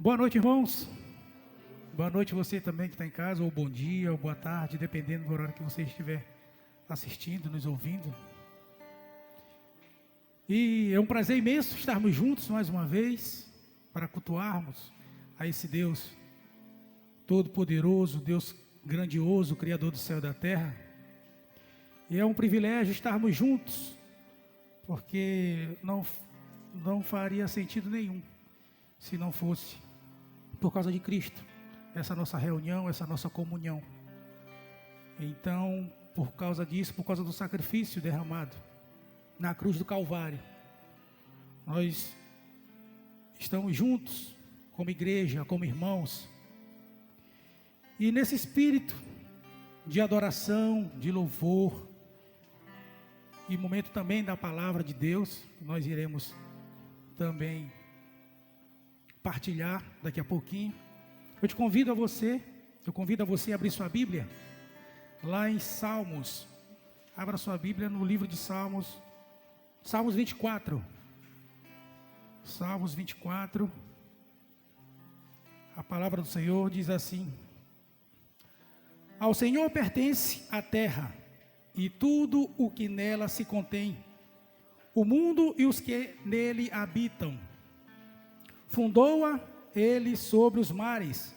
Boa noite, irmãos. Boa noite você também que está em casa, ou bom dia, ou boa tarde, dependendo do horário que você estiver assistindo, nos ouvindo. E é um prazer imenso estarmos juntos mais uma vez, para cultuarmos a esse Deus Todo-Poderoso, Deus grandioso, Criador do céu e da terra. E é um privilégio estarmos juntos, porque não faria sentido nenhum se não fosse por causa de Cristo, essa nossa reunião, essa nossa comunhão. Então, por causa disso, por causa do sacrifício derramado na cruz do Calvário, nós estamos juntos como igreja, como irmãos, e nesse espírito de adoração, de louvor, e momento também da palavra de Deus, nós iremos também partilhar daqui a pouquinho. Eu convido a você a abrir sua Bíblia lá em Salmos. Abra sua Bíblia no livro de Salmos, Salmos 24. Salmos 24. A palavra do Senhor diz assim: Ao Senhor pertence a terra e tudo o que nela se contém, o mundo e os que nele habitam. Fundou-a ele sobre os mares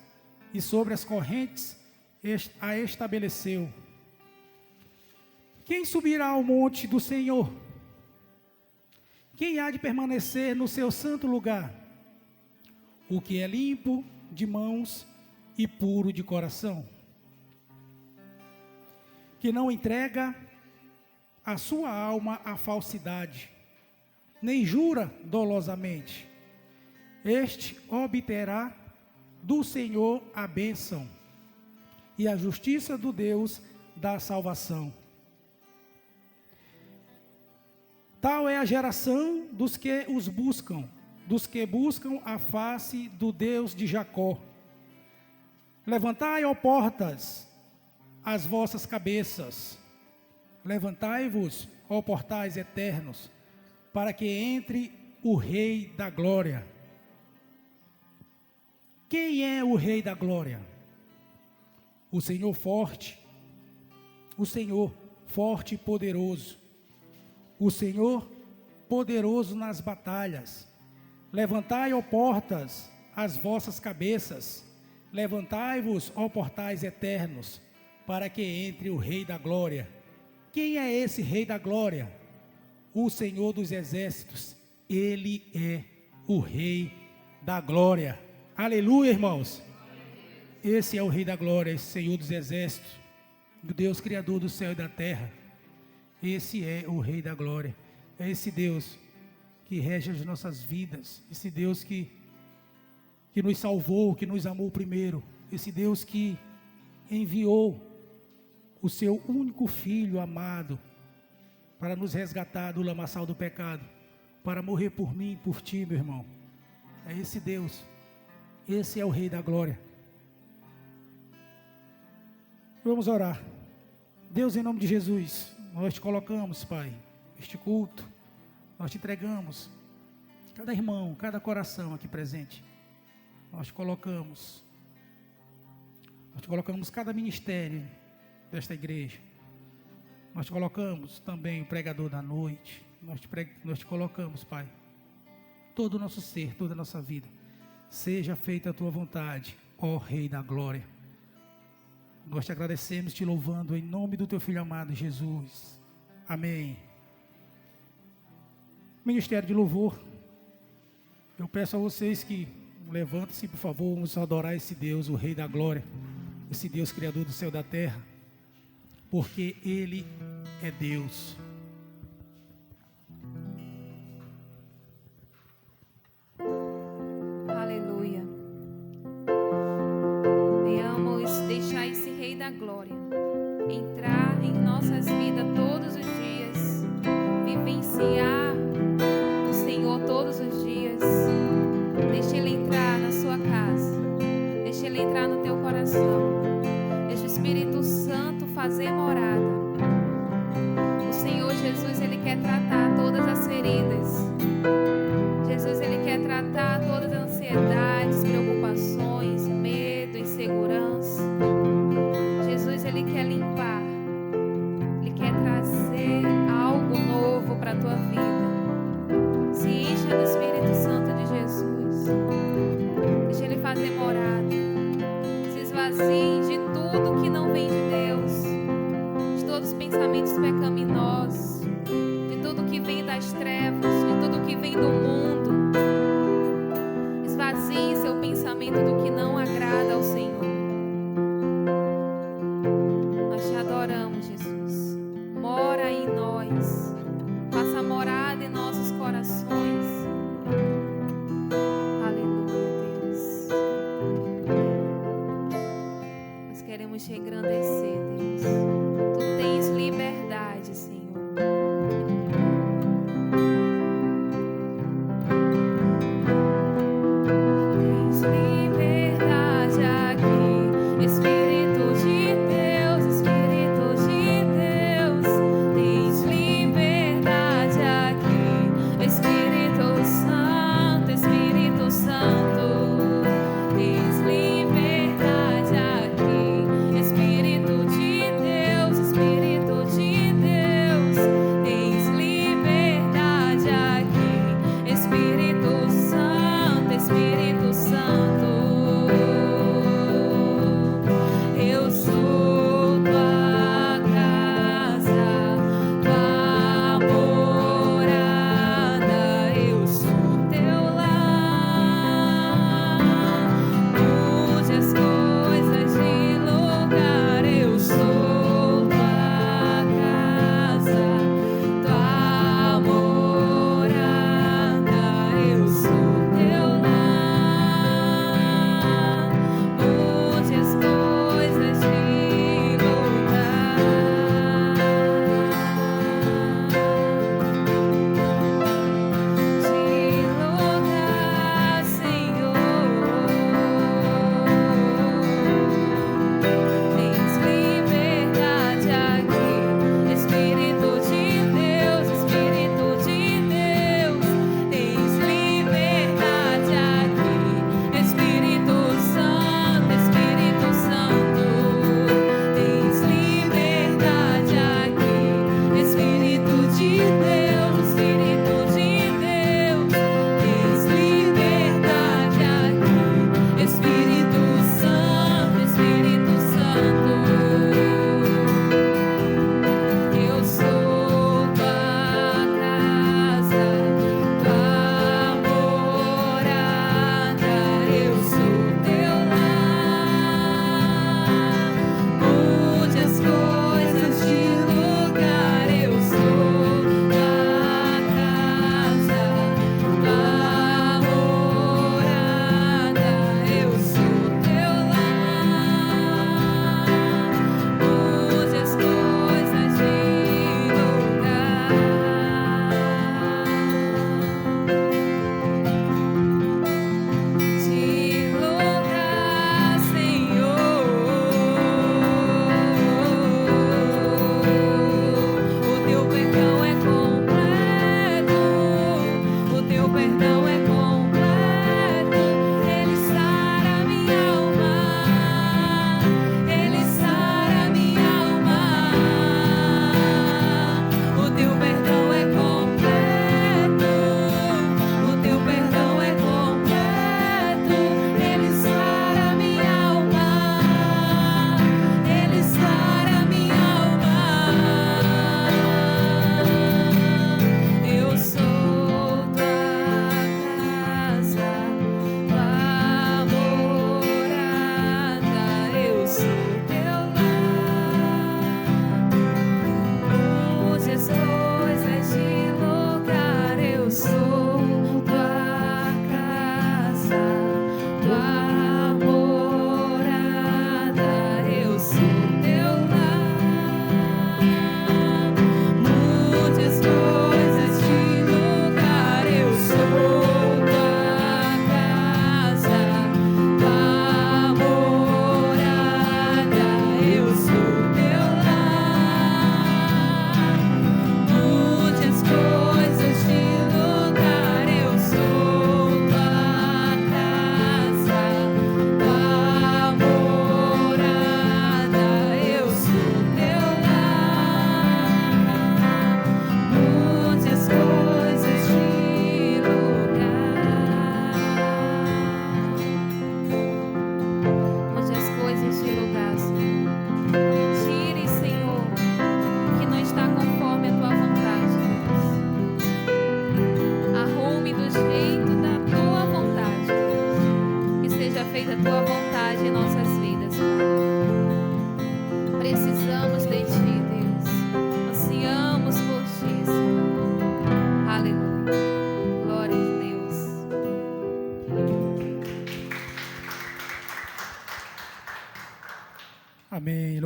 e sobre as correntes a estabeleceu. Quem subirá ao monte do Senhor? Quem há de permanecer no seu santo lugar? O que é limpo de mãos e puro de coração, que não entrega a sua alma à falsidade, nem jura dolosamente. Este obterá do Senhor a bênção e a justiça do Deus da salvação. Tal é a geração dos que os buscam, dos que buscam a face do Deus de Jacó. Levantai, ó portas, as vossas cabeças. Levantai-vos, ó portais eternos, para que entre o Rei da Glória. Quem é o Rei da Glória? O Senhor forte e poderoso, o Senhor poderoso nas batalhas. Levantai, ó portas, as vossas cabeças, levantai-vos, ó portais eternos, para que entre o Rei da Glória. Quem é esse Rei da Glória? O Senhor dos Exércitos, Ele é o Rei da Glória. Aleluia, irmãos. Esse é o Rei da Glória, esse Senhor dos Exércitos, o Deus Criador do céu e da terra. Esse é o Rei da Glória. É esse Deus que rege as nossas vidas, esse Deus que nos salvou, que nos amou primeiro, esse Deus que enviou o seu único Filho amado para nos resgatar do lamaçal do pecado, para morrer por mim e por ti, meu irmão. É esse Deus. Esse é o Rei da Glória. Vamos orar. Deus, em nome de Jesus, nós te colocamos, Pai, este culto, nós te entregamos cada irmão, cada coração aqui presente. Nós te colocamos cada ministério desta igreja. Nós te colocamos também o pregador da noite. Nós te colocamos, Pai, todo o nosso ser, toda a nossa vida. Seja feita a tua vontade, ó Rei da Glória. Nós te agradecemos, te louvando em nome do teu Filho amado Jesus. Amém. Ministério de Louvor. Eu peço a vocês que levantem-se, por favor, vamos adorar esse Deus, o Rei da Glória, esse Deus Criador do céu e da terra, porque Ele é Deus. Aleluia. Venhamos deixar esse Rei da Glória entrar em nossas vidas todos os dias, vivenciar o Senhor todos os dias. Deixa Ele entrar na sua casa, deixa Ele entrar no teu coração, deixa o Espírito Santo fazer morada. O Senhor das trevas, de tudo que vem do mundo. Esvazie seu pensamento do que não agrada ao Senhor. Nós te adoramos, Jesus. Mora em nós. Faça morada em nossos corações. Aleluia, Deus. Nós queremos te engrandecer, Deus. Tu tens liberdade, Senhor. Tens liberdade aqui, Espírito de Deus, Espírito de Deus. Tens liberdade aqui, Espírito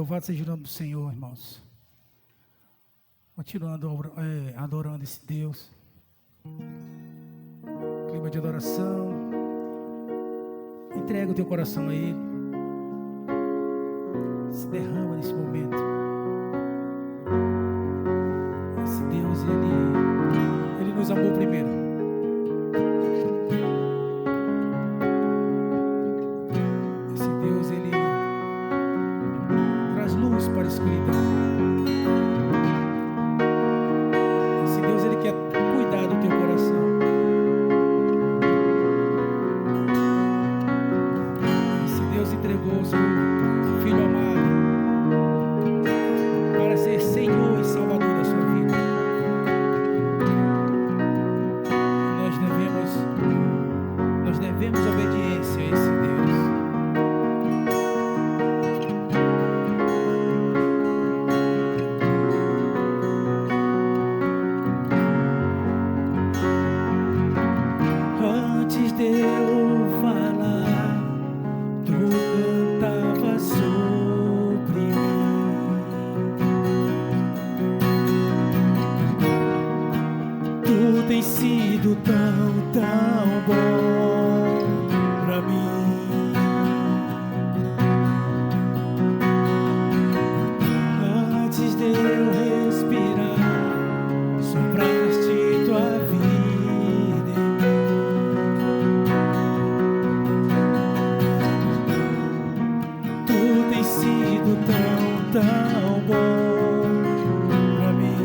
Louvado seja o nome do Senhor, irmãos. Continuando adorando esse Deus. Clima de adoração. Entrega o teu coração a Ele. Se derrama nesse momento. Esse Deus, Ele nos amou primeiro. Esse Deus, Ele traz luz para a escuridão. Esse Deus, Ele quer cuidar do teu coração. Esse Deus entregou o seu Filho amado para ser Senhor e Salvador da sua vida. Nós devemos obediência a esse Deus. Antes de eu falar, tu cantava sobre mim. Tu tens sido tão bom pra mim. Antes de eu respirar, sopraste tua vida em mim. Tu tens sido tão bom pra mim.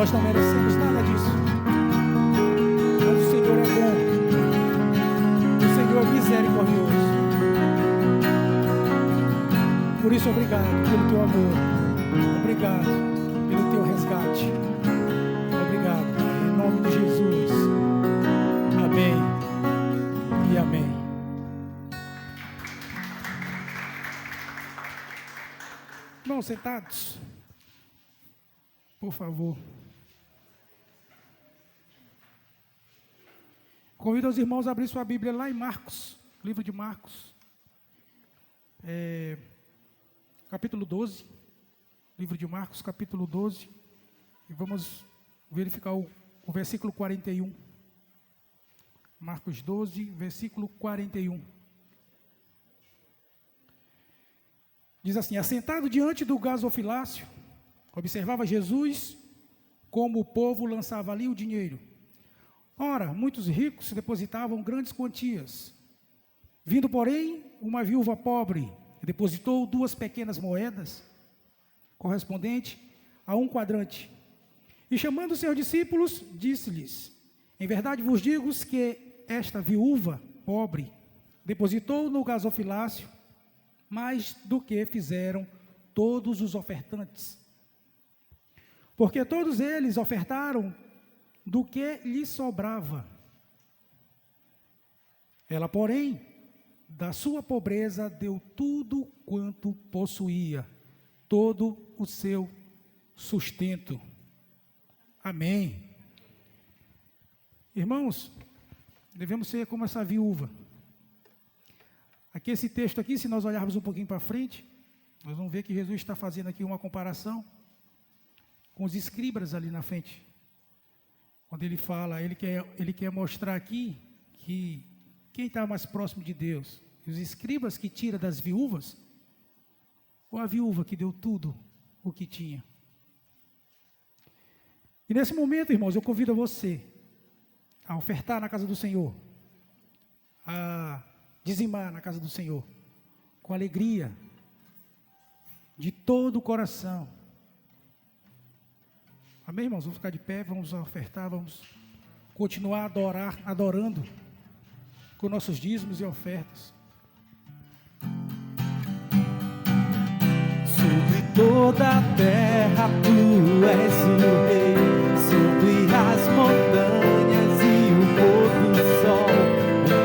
Nós não merecemos nada disso. Mas o Senhor é bom. O Senhor é misericordioso. Por isso, obrigado pelo teu amor. Obrigado pelo teu resgate. Obrigado, Pai, em nome de Jesus. Amém e amém. Irmãos, sentados, por favor. Convido os irmãos a abrir sua Bíblia lá em Marcos, livro de Marcos, capítulo 12, livro de Marcos, capítulo 12, e vamos verificar o versículo 41. Marcos 12, versículo 41. Diz assim: assentado diante do gasofilácio, observava Jesus como o povo lançava ali o dinheiro. Ora, muitos ricos depositavam grandes quantias. Vindo, porém, uma viúva pobre, depositou 2 pequenas moedas, correspondente a 1 quadrante. E chamando seus discípulos, disse-lhes: em verdade vos digo que esta viúva pobre depositou no gasofilácio mais do que fizeram todos os ofertantes. Porque todos eles ofertaram do que lhe sobrava. Ela, porém, da sua pobreza deu tudo quanto possuía, todo o seu sustento. Amém. Irmãos, devemos ser como essa viúva. Aqui esse texto aqui, se nós olharmos um pouquinho para frente, nós vamos ver que Jesus está fazendo aqui uma comparação com os escribas ali na frente. Quando ele fala, ele quer mostrar aqui que quem está mais próximo de Deus, os escribas que tira das viúvas, ou a viúva que deu tudo o que tinha. E nesse momento, irmãos, eu convido você a ofertar na casa do Senhor, a dizimar na casa do Senhor, com alegria, de todo o coração. Amém, irmãos? Vamos ficar de pé, vamos ofertar, vamos continuar adorando com nossos dízimos e ofertas. Sobre toda a terra tu és o rei, sobre as montanhas e o pôr do sol,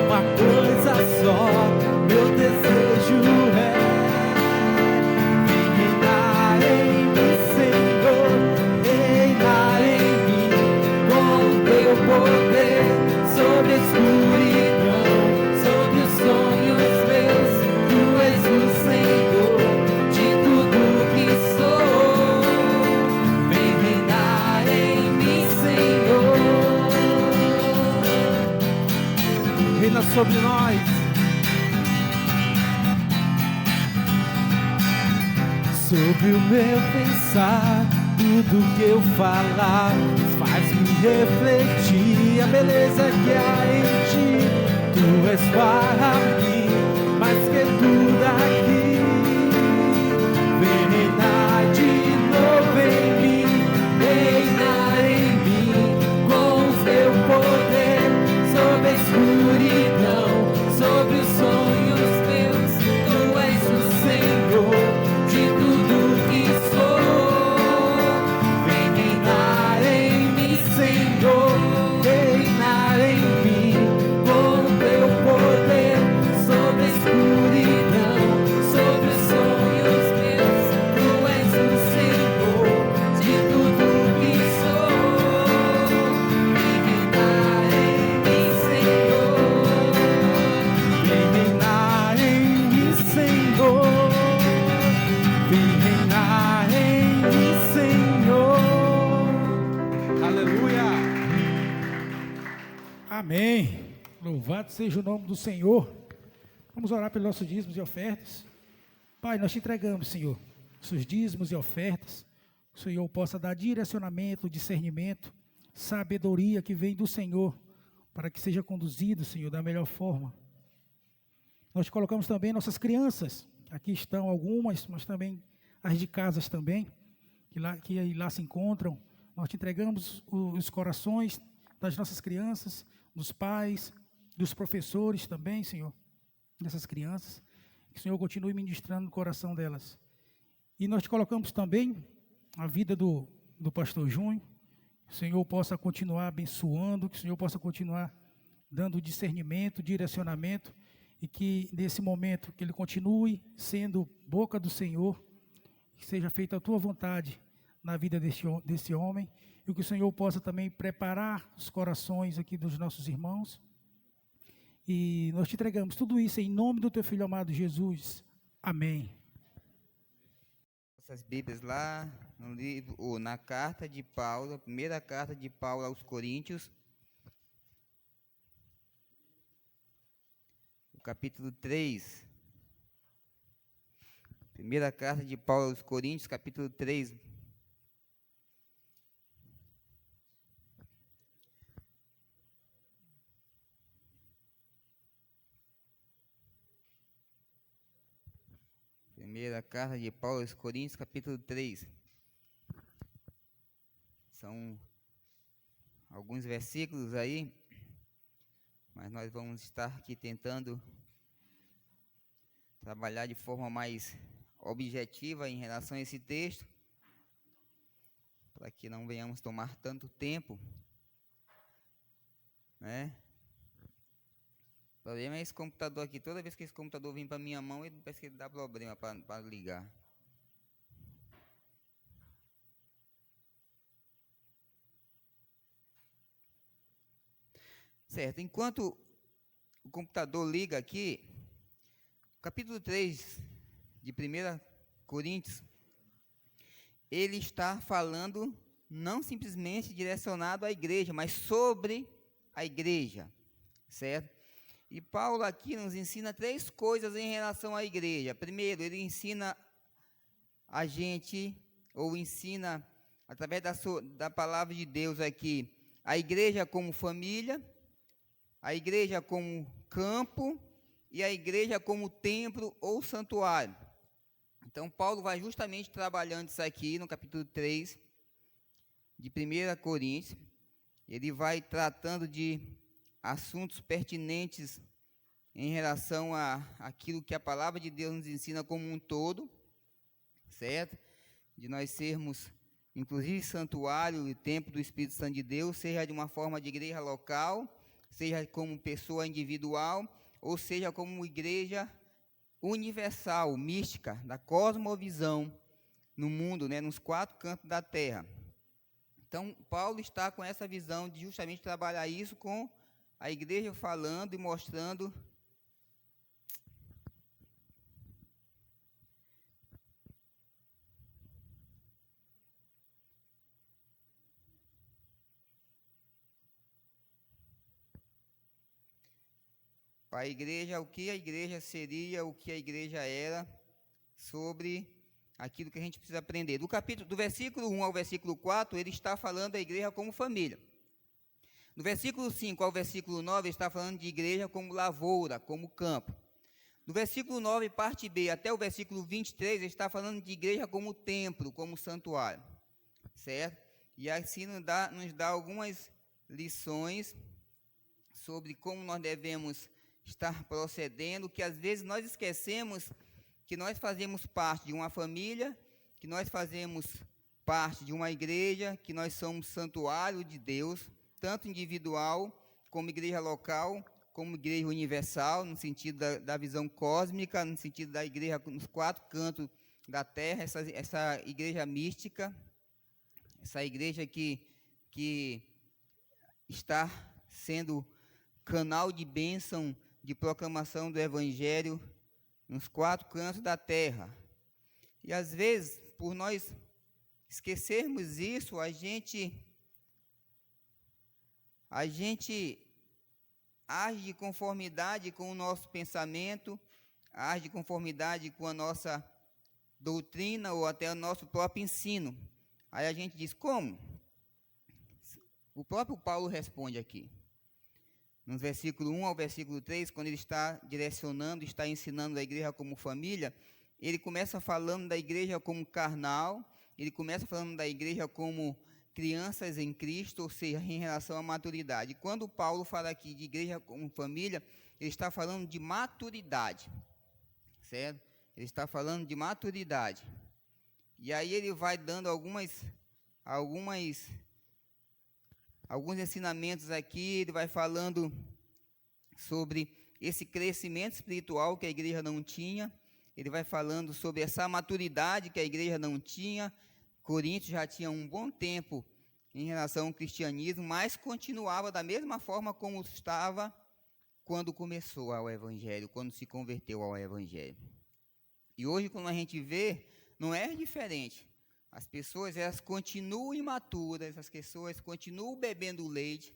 uma coisa só, meu desejo é reinar em mim, Senhor, reinar em mim, com teu poder, sobre a escuridão, sobre os sonhos meus, tu és o Senhor de tudo que sou. Vem reinar em mim, Senhor, reina sobre nós. Sobre o meu pensar, tudo que eu falar faz-me refletir a beleza que há em ti. Tu és para mim mais que tudo aqui. Vem reinar de novo em mim, reinar em mim com o teu poder, sobre a escuridão, sobre os sonhos meus. Tu és o Senhor de tudo que sou. Vem reinar em mim, Senhor, reinar em mim com o teu poder, sobre a escuridão, sobre os sonhos meus. Tu és o Senhor de tudo que sou. Vem reinar em mim, Senhor, vem reinar em mim, Senhor, vem reinar em mim, Senhor. Aleluia. Amém. Louvado seja o nome do Senhor. Vamos orar pelos nossos dízimos e ofertas. Pai, nós te entregamos, Senhor, os dízimos e ofertas. O Senhor possa dar direcionamento, discernimento, sabedoria que vem do Senhor, para que seja conduzido, Senhor, da melhor forma. Nós te colocamos também nossas crianças. Aqui estão algumas, mas também as de casas também, que lá se encontram Nós te entregamos os corações das nossas crianças, dos pais, dos professores também, Senhor, dessas crianças. Que o Senhor continue ministrando no coração delas. E nós te colocamos também a vida do pastor Júnior. Que o Senhor possa continuar abençoando, que o Senhor possa continuar dando discernimento, direcionamento, e que nesse momento que ele continue sendo boca do Senhor, que seja feita a tua vontade na vida desse homem, e que o Senhor possa também preparar os corações aqui dos nossos irmãos. E nós te entregamos tudo isso em nome do teu Filho amado Jesus. Amém. Essas Bíblias lá no livro, ou na carta de Paulo, a primeira carta de Paulo aos Coríntios, o capítulo 3. Primeira carta de Paulo aos Coríntios, capítulo 3. Primeira carta de Paulo aos Coríntios, capítulo 3. São alguns versículos aí, mas nós vamos estar aqui tentando trabalhar de forma mais objetiva em relação a esse texto, para que não venhamos tomar tanto tempo, né? O problema é esse computador aqui. Toda vez que esse computador vem para minha mão, ele parece que ele dá problema para ligar. Certo, enquanto o computador liga aqui, capítulo 3 de 1 Coríntios, ele está falando não simplesmente direcionado à igreja, mas sobre a igreja, certo? E Paulo aqui nos ensina 3 coisas em relação à igreja. Primeiro, ele ensina a gente, ou ensina através da palavra de Deus aqui, a igreja como família, a igreja como campo e a igreja como templo ou santuário. Então, Paulo vai justamente trabalhando isso aqui no capítulo 3 de 1 Coríntios. Ele vai tratando de assuntos pertinentes em relação a aquilo que a palavra de Deus nos ensina como um todo, certo? De nós sermos, inclusive, santuário e templo do Espírito Santo de Deus, seja de uma forma de igreja local, seja como pessoa individual, ou seja como igreja universal, mística, da cosmovisão no mundo, né, nos 4 cantos da terra. Então, Paulo está com essa visão de justamente trabalhar isso com a igreja falando e mostrando para a igreja o que a igreja seria, o que a igreja era, sobre aquilo que a gente precisa aprender. Do versículo 1 ao versículo 4, ele está falando da igreja como família. Do versículo 5 ao versículo 9, ele está falando de igreja como lavoura, como campo. Do versículo 9, parte B, até o versículo 23, ele está falando de igreja como templo, como santuário, certo? E assim nos dá algumas lições sobre como nós devemos estar procedendo, que às vezes nós esquecemos que nós fazemos parte de uma família, que nós fazemos parte de uma igreja, que nós somos santuário de Deus, tanto individual, como igreja local, como igreja universal, no sentido da visão cósmica, no sentido da igreja nos 4 cantos da terra, essa igreja mística, essa igreja que está sendo canal de bênção, de proclamação do Evangelho nos 4 cantos da terra. E às vezes, por nós esquecermos isso, a gente age de conformidade com o nosso pensamento, age de conformidade com a nossa doutrina ou até o nosso próprio ensino. Aí a gente diz, como? O próprio Paulo responde aqui. No versículo 1 ao versículo 3, quando ele está direcionando, está ensinando a igreja como família, ele começa falando da igreja como carnal, ele começa falando da igreja como crianças em Cristo, ou seja, em relação à maturidade. Quando Paulo fala aqui de igreja como família, ele está falando de maturidade, certo? Ele está falando de maturidade. E aí ele vai dando alguns ensinamentos aqui, ele vai falando sobre esse crescimento espiritual que a igreja não tinha, ele vai falando sobre essa maturidade que a igreja não tinha. Coríntios já tinha um bom tempo em relação ao cristianismo, mas continuava da mesma forma como estava quando começou o evangelho, quando se converteu ao evangelho. E hoje, quando a gente vê, não é diferente. As pessoas, elas continuam imaturas, as pessoas continuam bebendo leite,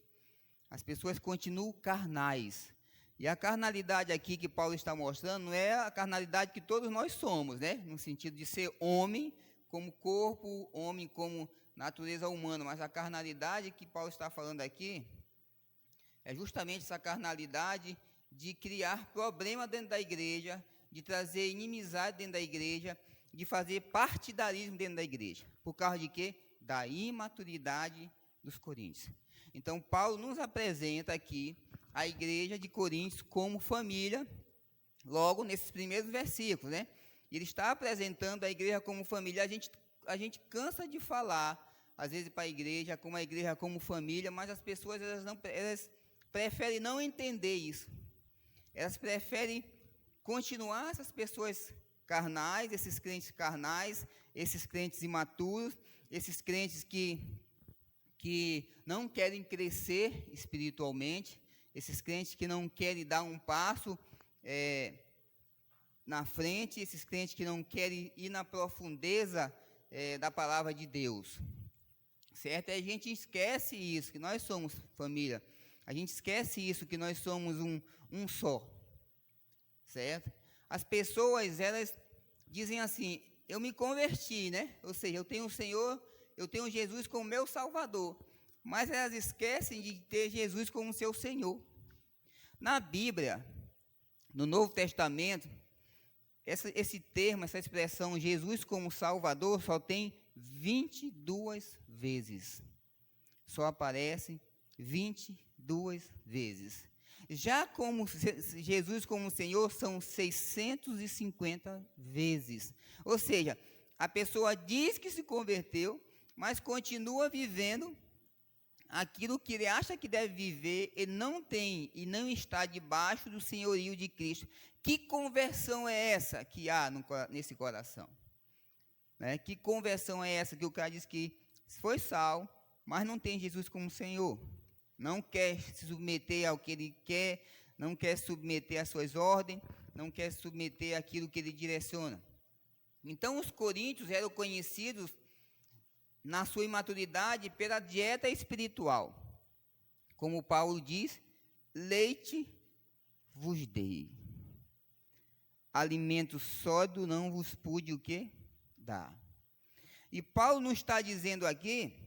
as pessoas continuam carnais. E a carnalidade aqui que Paulo está mostrando não é a carnalidade que todos nós somos, né? No sentido de ser homem como corpo, homem como natureza humana, mas a carnalidade que Paulo está falando aqui é justamente essa carnalidade de criar problema dentro da igreja, de trazer inimizade dentro da igreja, de fazer partidarismo dentro da igreja. Por causa de quê? Da imaturidade dos coríntios. Então, Paulo nos apresenta aqui a igreja de Coríntios como família, logo nesses primeiros versículos, né? Ele está apresentando a igreja como família. A gente cansa de falar, às vezes, para a igreja como família, mas as pessoas elas preferem não entender isso. Elas preferem continuar essas pessoas carnais, esses crentes carnais, esses crentes imaturos, esses crentes que não querem crescer espiritualmente, esses crentes que não querem dar um passo na frente, esses crentes que não querem ir na profundeza da palavra de Deus, certo? E a gente esquece isso, que nós somos família, a gente esquece isso, que nós somos um só, certo? As pessoas, elas dizem assim, eu me converti, né? Ou seja, eu tenho o Senhor, eu tenho Jesus como meu Salvador, mas elas esquecem de ter Jesus como seu Senhor. Na Bíblia, no Novo Testamento, esse termo, essa expressão Jesus como Salvador só tem 22 vezes. Só aparece 22 vezes. Já como Jesus como Senhor são 650 vezes. Ou seja, a pessoa diz que se converteu, mas continua vivendo aquilo que ele acha que deve viver, ele não tem e não está debaixo do senhorio de Cristo. Que conversão é essa que há nesse coração? Né? Que conversão é essa que o cara diz que foi salvo, mas não tem Jesus como Senhor? Não quer se submeter ao que ele quer, não quer submeter às suas ordens, não quer submeter àquilo que ele direciona. Então, os coríntios eram conhecidos na sua imaturidade pela dieta espiritual. Como Paulo diz, leite vos dei. Alimento sólido não vos pude o quê? Dar. E Paulo não está dizendo aqui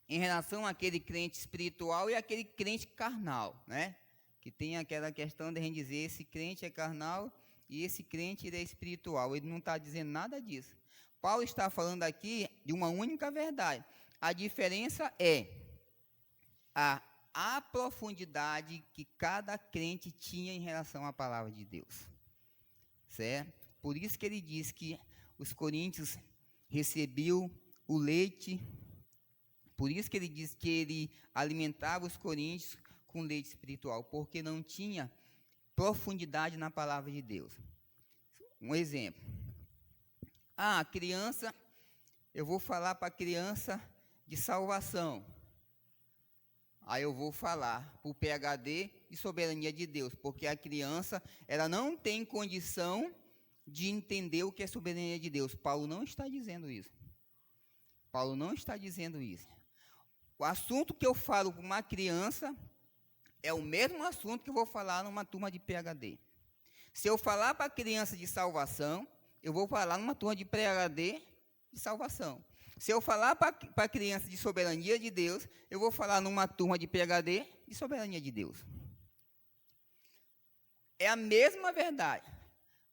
em relação àquele crente espiritual e àquele crente carnal, né? Que tem aquela questão de a gente dizer, esse crente é carnal e esse crente ele é espiritual. Ele não está dizendo nada disso. Paulo está falando aqui de uma única verdade. A diferença é a profundidade que cada crente tinha em relação à palavra de Deus. Certo? Por isso que ele diz que os coríntios recebiam o leite. Por isso que ele diz que ele alimentava os coríntios com leite espiritual, porque não tinha profundidade na palavra de Deus. Um exemplo. A criança, eu vou falar para a criança de salvação. Aí eu vou falar para o PhD de soberania de Deus, porque a criança, ela não tem condição de entender o que é soberania de Deus. Paulo não está dizendo isso. Paulo não está dizendo isso. O assunto que eu falo para uma criança é o mesmo assunto que eu vou falar numa turma de PhD. Se eu falar para a criança de salvação, eu vou falar numa turma de PhD de salvação. Se eu falar para a criança de soberania de Deus, eu vou falar numa turma de PhD de soberania de Deus. É a mesma verdade.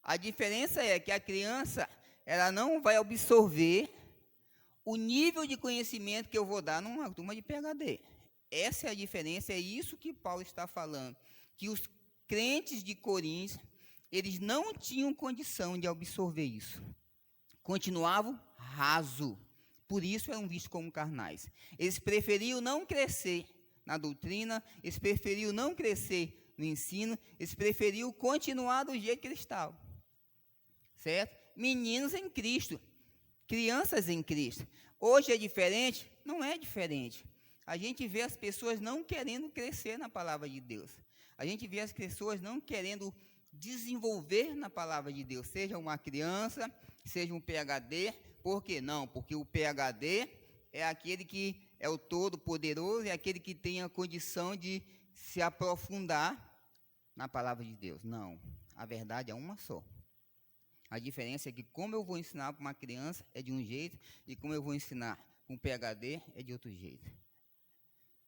A diferença é que a criança, ela não vai absorver o nível de conhecimento que eu vou dar numa turma de PhD. Essa é a diferença, é isso que Paulo está falando, que os crentes de Corinto, eles não tinham condição de absorver isso. Continuavam raso, por isso eram vistos como carnais. Eles preferiam não crescer na doutrina, eles preferiam não crescer no ensino, eles preferiam continuar do jeito que eles estavam. Certo? Meninos em Cristo, crianças em Cristo. Hoje é diferente? Não é diferente. A gente vê as pessoas não querendo crescer na palavra de Deus. A gente vê as pessoas não querendo desenvolver na palavra de Deus, seja uma criança, seja um PhD. Por que não? Porque o PhD é aquele que é o todo-poderoso, é aquele que tem a condição de se aprofundar na palavra de Deus. Não, a verdade é uma só. A diferença é que como eu vou ensinar para uma criança é de um jeito, e como eu vou ensinar com um PhD é de outro jeito.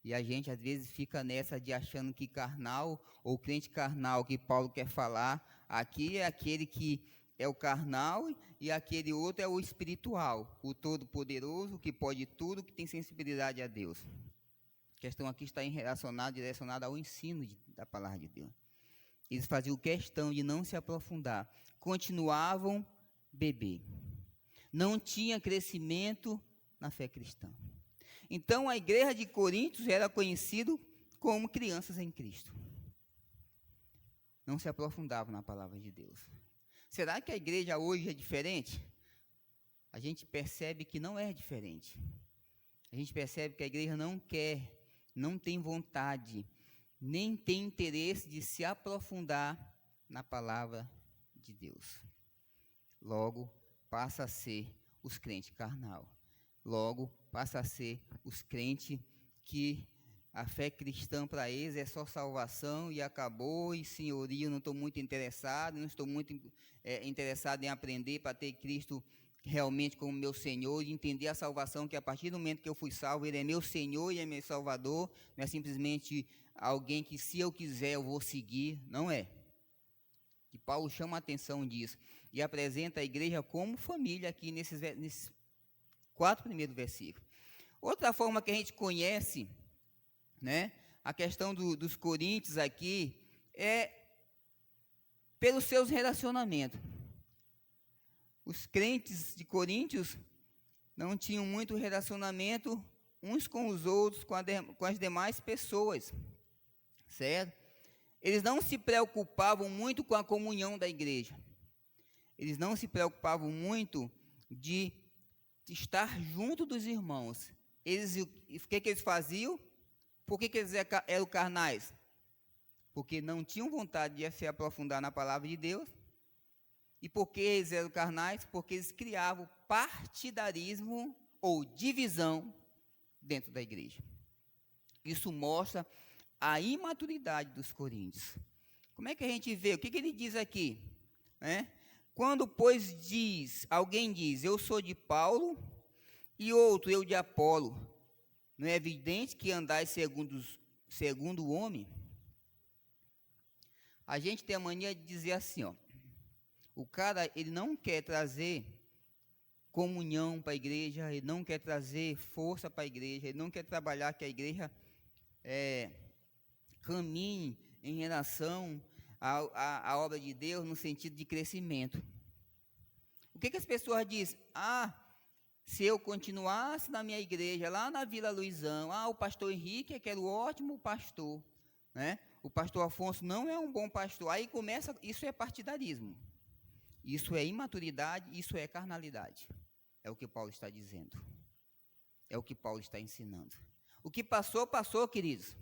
E a gente às vezes fica nessa de achando que carnal, ou crente carnal que Paulo quer falar, aqui é aquele que é o carnal e aquele outro é o espiritual, o todo-poderoso, que pode tudo, que tem sensibilidade a Deus. A questão aqui está direcionada ao ensino da palavra de Deus. Eles faziam questão de não se aprofundar, continuavam bebê. Não tinha crescimento na fé cristã. Então, a igreja de Coríntios era conhecida como crianças em Cristo. Não se aprofundavam na palavra de Deus. Será que a igreja hoje é diferente? A gente percebe que não é diferente. A gente percebe que a igreja não quer, não tem vontade, nem tem interesse de se aprofundar na palavra de Deus. Logo, passa a ser os crentes carnal. Logo, passa a ser os crentes que a fé cristã para eles é só salvação e acabou, e senhorio, não estou muito interessado, não estou muito interessado em aprender para ter Cristo realmente como meu Senhor, e entender a salvação, que a partir do momento que eu fui salvo, Ele é meu Senhor e é meu Salvador, não é simplesmente alguém que se eu quiser eu vou seguir, não é. E Paulo chama a atenção disso, e apresenta a igreja como família aqui nesses 4 primeiros versículos. Outra forma que a gente conhece, né, a questão dos coríntios aqui, é pelos seus relacionamentos. Os crentes de Coríntios não tinham muito relacionamento uns com os outros, com as demais pessoas, certo? Eles não se preocupavam muito com a comunhão da igreja. Eles não se preocupavam muito de estar junto dos irmãos. O que eles faziam? Por que eles eram carnais? Porque não tinham vontade de se aprofundar na palavra de Deus. E por que eles eram carnais? Porque eles criavam partidarismo ou divisão dentro da igreja. Isso mostra a imaturidade dos coríntios. Como é que a gente vê? O que ele diz aqui? Quando, pois, alguém diz, eu sou de Paulo, e outro, eu de Apolo, não é evidente que andais segundo o homem? A gente tem a mania de dizer assim, o cara, ele não quer trazer comunhão para a igreja, ele não quer trazer força para a igreja, ele não quer trabalhar que a igreja caminhe em relação à obra de Deus no sentido de crescimento. O que as pessoas dizem? Se eu continuasse na minha igreja, lá na Vila Luizão, o pastor Henrique é que era o ótimo pastor, né? O pastor Afonso não é um bom pastor. Aí começa, isso é partidarismo. Isso é imaturidade, isso é carnalidade. É o que Paulo está dizendo. É o que Paulo está ensinando. O que passou, passou, queridos.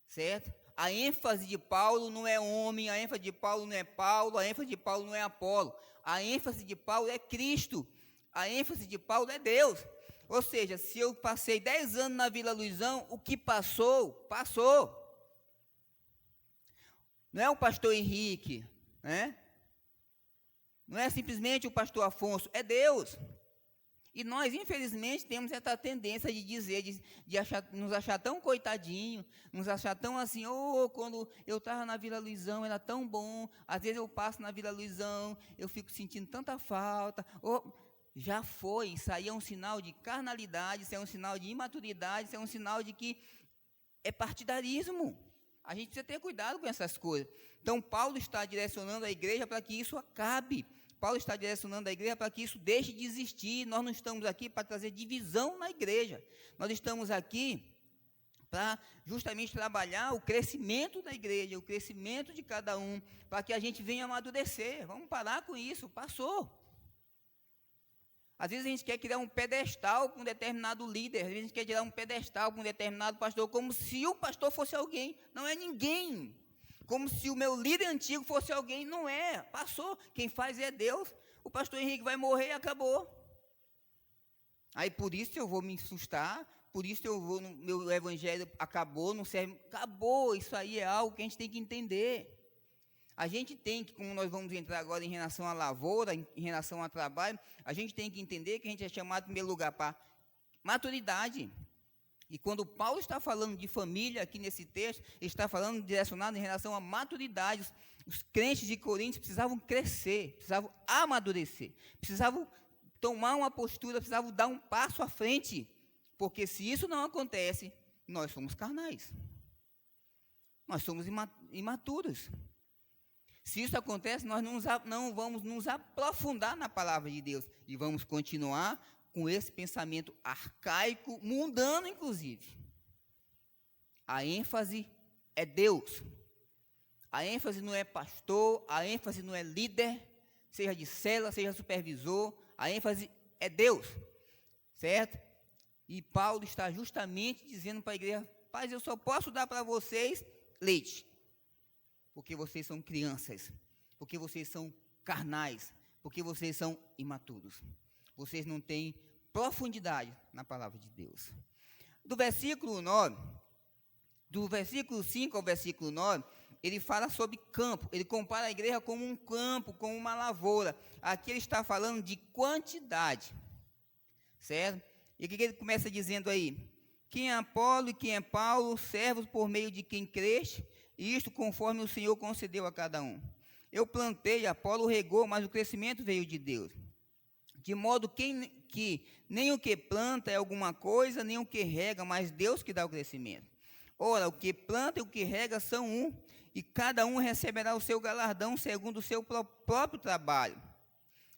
Certo? A ênfase de Paulo não é homem, a ênfase de Paulo não é Paulo, a ênfase de Paulo não é Apolo. A ênfase de Paulo é Cristo. A ênfase de Paulo é Deus. Ou seja, se eu passei 10 anos na Vila Luizão, o que passou, passou. Não é o pastor Henrique, né? Não é simplesmente o pastor Afonso, é Deus. E nós, infelizmente, temos essa tendência de dizer, de nos achar tão coitadinho, nos achar tão assim, quando eu estava na Vila Luizão, era tão bom, às vezes eu passo na Vila Luizão, eu fico sentindo tanta falta. já foi. Isso aí é um sinal de carnalidade, isso é um sinal de imaturidade, isso é um sinal de que é partidarismo. A gente precisa ter cuidado com essas coisas. Então, Paulo está direcionando a igreja para que isso acabe. Paulo está direcionando a igreja para que isso deixe de existir. Nós não estamos aqui para trazer divisão na igreja. Nós estamos aqui para justamente trabalhar o crescimento da igreja, o crescimento de cada um, para que a gente venha amadurecer. Vamos parar com isso, passou. Às vezes a gente quer criar um pedestal para um determinado líder, às vezes a gente quer tirar um pedestal para um determinado pastor, como se o pastor fosse alguém. Não é ninguém. Como se o meu líder antigo fosse alguém. Não é, passou. Quem faz é Deus. O pastor Henrique vai morrer e acabou. Aí por isso eu vou me assustar, por isso eu vou, meu evangelho acabou, não serve. Acabou, isso aí é algo que a gente tem que entender. A gente tem que, como nós vamos entrar agora em relação à lavoura, em relação ao trabalho, a gente tem que entender que a gente é chamado, em primeiro lugar, para maturidade. E quando Paulo está falando de família aqui nesse texto, ele está falando direcionado em relação à maturidade. Os crentes de Corinto precisavam crescer, precisavam amadurecer, precisavam tomar uma postura, precisavam dar um passo à frente. Porque se isso não acontece, nós somos carnais. Nós somos imaturos. Se isso acontece, nós não vamos nos aprofundar na palavra de Deus e vamos continuar com esse pensamento arcaico, mundano, inclusive. A ênfase é Deus. A ênfase não é pastor, a ênfase não é líder, seja de célula, seja supervisor, a ênfase é Deus, certo? E Paulo está justamente dizendo para a igreja: paz, eu só posso dar para vocês leite, porque vocês são crianças, porque vocês são carnais, porque vocês são imaturos. Vocês não têm profundidade na palavra de Deus. Do versículo 5 ao versículo 9, ele fala sobre campo. Ele compara a igreja como um campo, como uma lavoura. Aqui ele está falando de quantidade, certo? E o que ele começa dizendo aí? Quem é Apolo e quem é Paulo, servos por meio de quem creste, e isto conforme o Senhor concedeu a cada um. Eu plantei, Apolo regou, mas o crescimento veio de Deus. De modo que nem o que planta é alguma coisa, nem o que rega, mas Deus que dá o crescimento. Ora, o que planta e o que rega são um, e cada um receberá o seu galardão segundo o seu próprio trabalho.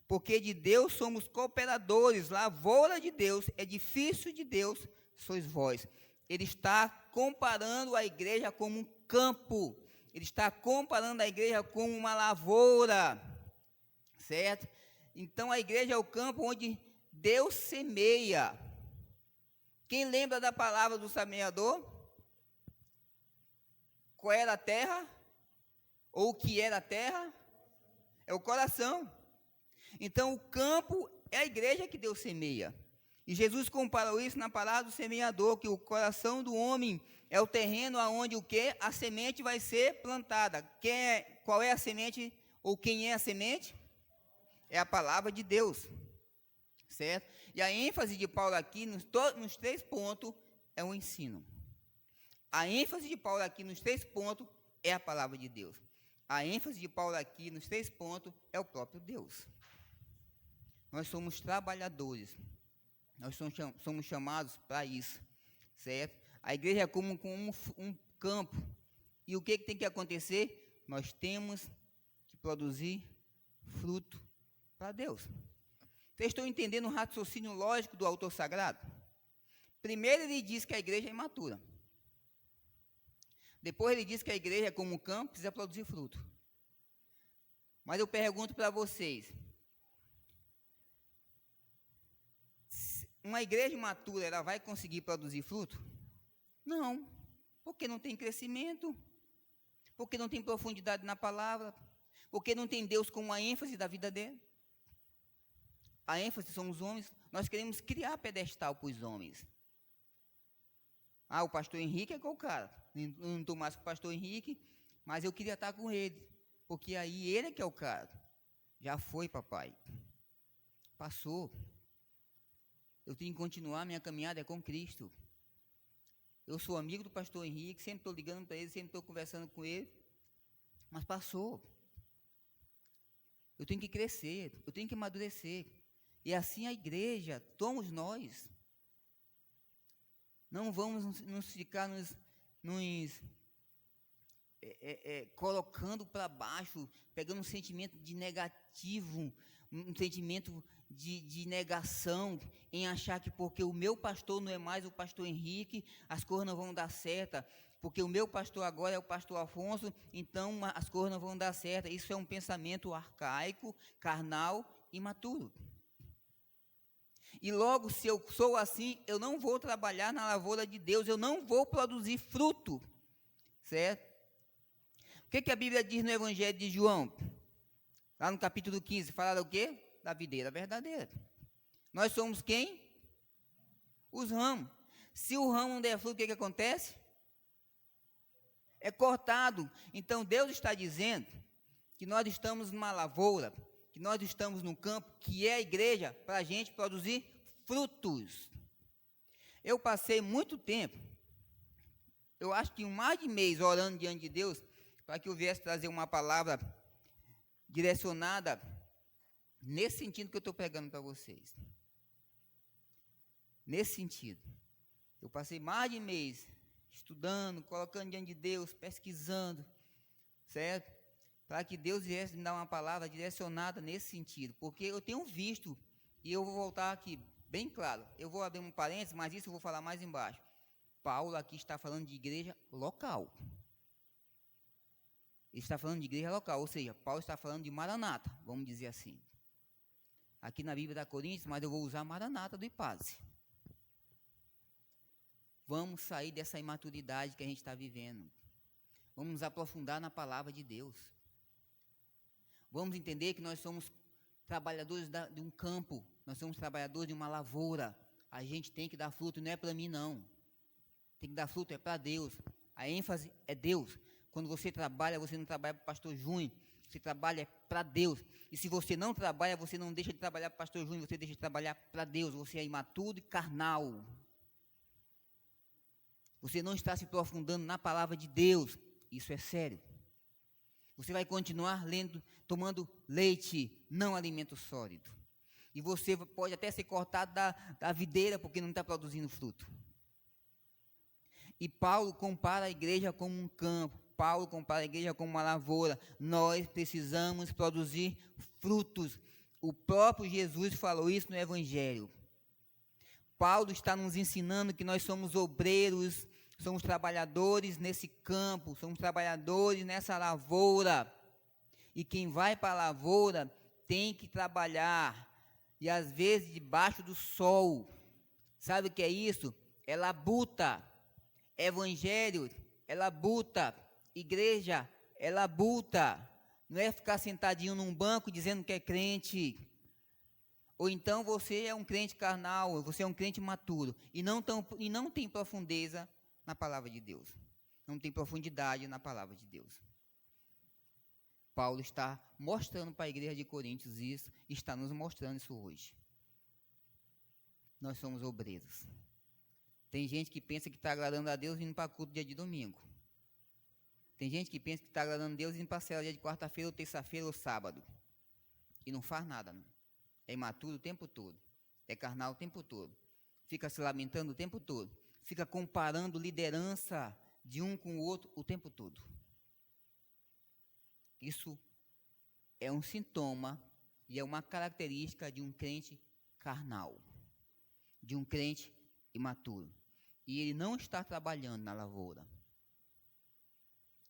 Porque de Deus somos cooperadores, lavoura de Deus, edifício de Deus sois vós. Ele está comparando a igreja como um campo. Ele está comparando a igreja como uma lavoura, certo? Então a igreja é o campo onde Deus semeia. Quem lembra da palavra do semeador? Qual era a terra? Ou o que era a terra? É o coração. Então o campo é a igreja que Deus semeia. E Jesus comparou isso na palavra do semeador, que o coração do homem é o terreno aonde o quê? A semente vai ser plantada. Qual é a semente, ou quem é a semente? É a palavra de Deus, certo? E a ênfase de Paulo aqui, nos 3 pontos, é o ensino. A ênfase de Paulo aqui nos 3 pontos é a palavra de Deus. A ênfase de Paulo aqui nos 3 pontos é o próprio Deus. Nós somos trabalhadores. Nós somos chamados para isso, certo? A igreja é como um campo. E o que tem que acontecer? Nós temos que produzir fruto para Deus. Vocês estão entendendo o raciocínio lógico do autor sagrado? Primeiro ele diz que a igreja é imatura. Depois ele diz que a igreja, como um campo, precisa produzir fruto. Mas eu pergunto para vocês, uma igreja imatura, ela vai conseguir produzir fruto? Não, porque não tem crescimento, porque não tem profundidade na palavra, porque não tem Deus como a ênfase da vida dele. A ênfase são os homens. Nós queremos criar pedestal para os homens. O pastor Henrique é qual cara? Não estou mais com o pastor Henrique, mas eu queria estar com ele, porque aí ele é que é o cara. Já foi, papai. Passou. Eu tenho que continuar, minha caminhada é com Cristo. Eu sou amigo do pastor Henrique, sempre estou ligando para ele, sempre estou conversando com ele, mas passou. Eu tenho que crescer, eu tenho que amadurecer. E assim a igreja, somos nós. Não vamos nos ficar nos colocando para baixo, pegando um sentimento de negativo, um sentimento de negação, em achar que porque o meu pastor não é mais o pastor Henrique, as coisas não vão dar certo, porque o meu pastor agora é o pastor Afonso, então as coisas não vão dar certo. Isso é um pensamento arcaico, carnal, imaturo. E logo, se eu sou assim, eu não vou trabalhar na lavoura de Deus, eu não vou produzir fruto, certo? O que a Bíblia diz no Evangelho de João? Lá no capítulo 15, fala o quê? Da videira verdadeira. Nós somos quem? Os ramos. Se o ramo não der fruto, o que acontece? É cortado. Então Deus está dizendo que nós estamos numa lavoura, que nós estamos num campo, que é a igreja, para a gente produzir frutos. Eu passei muito tempo, eu acho que mais de mês, orando diante de Deus, para que eu viesse trazer uma palavra direcionada nesse sentido que eu estou pregando para vocês. Nesse sentido. Eu passei mais de mês estudando, colocando diante de Deus, pesquisando, certo? Para que Deus viesse me dar uma palavra direcionada nesse sentido. Porque eu tenho visto, e eu vou voltar aqui bem claro, eu vou abrir um parênteses, mas isso eu vou falar mais embaixo. Paulo aqui está falando de igreja local. Ele está falando de igreja local, ou seja, Paulo está falando de Maranata, vamos dizer assim. Aqui na Bíblia da Coríntios, mas eu vou usar Maranata do Ipase. Vamos sair dessa imaturidade que a gente está vivendo. Vamos nos aprofundar na palavra de Deus. Vamos entender que nós somos trabalhadores de um campo, nós somos trabalhadores de uma lavoura. A gente tem que dar fruto, não é para mim não. Tem que dar fruto, é para Deus. A ênfase é Deus. Quando você trabalha, você não trabalha para o pastor Júnior, você trabalha para Deus. E se você não trabalha, você não deixa de trabalhar para o pastor Júnior, você deixa de trabalhar para Deus. Você é imaturo e carnal. Você não está se aprofundando na palavra de Deus. Isso é sério. Você vai continuar lendo, tomando leite, não alimento sólido. E você pode até ser cortado da videira, porque não está produzindo fruto. E Paulo compara a igreja como um campo. Paulo compara a igreja como uma lavoura. Nós precisamos produzir frutos. O próprio Jesus falou isso no Evangelho. Paulo está nos ensinando que nós somos obreiros, somos trabalhadores nesse campo, somos trabalhadores nessa lavoura. E quem vai para a lavoura tem que trabalhar. E às vezes debaixo do sol. Sabe o que é isso? É labuta. Evangelho é labuta. Igreja é labuta. Não é ficar sentadinho num banco dizendo que é crente. Ou então você é um crente carnal, você é um crente maturo. E não tem profundeza na palavra de Deus. Não tem profundidade na palavra de Deus. Paulo está mostrando para a igreja de Coríntios isso, está nos mostrando isso hoje. Nós somos obreiros. Tem gente que pensa que está agradando a Deus vindo para culto dia de domingo. Tem gente que pensa que está agradando a Deus vindo para a cela dia de quarta-feira, ou terça-feira, ou sábado. E não faz nada, não. É imaturo o tempo todo. É carnal o tempo todo. Fica se lamentando o tempo todo. Fica comparando liderança de um com o outro o tempo todo. Isso é um sintoma e é uma característica de um crente carnal. De um crente imaturo. E ele não está trabalhando na lavoura.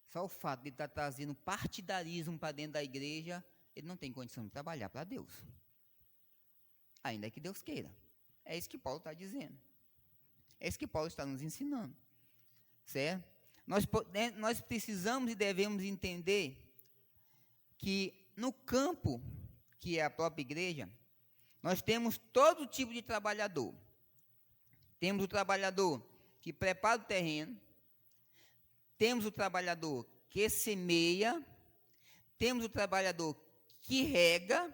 Só o fato de ele estar trazendo partidarismo para dentro da igreja, ele não tem condição de trabalhar para Deus. Ainda que Deus queira. É isso que Paulo está dizendo. É isso que Paulo está nos ensinando. Certo? Nós precisamos e devemos entender que no campo, que é a própria igreja, nós temos todo tipo de trabalhador. Temos o trabalhador que prepara o terreno, temos o trabalhador que semeia, temos o trabalhador que rega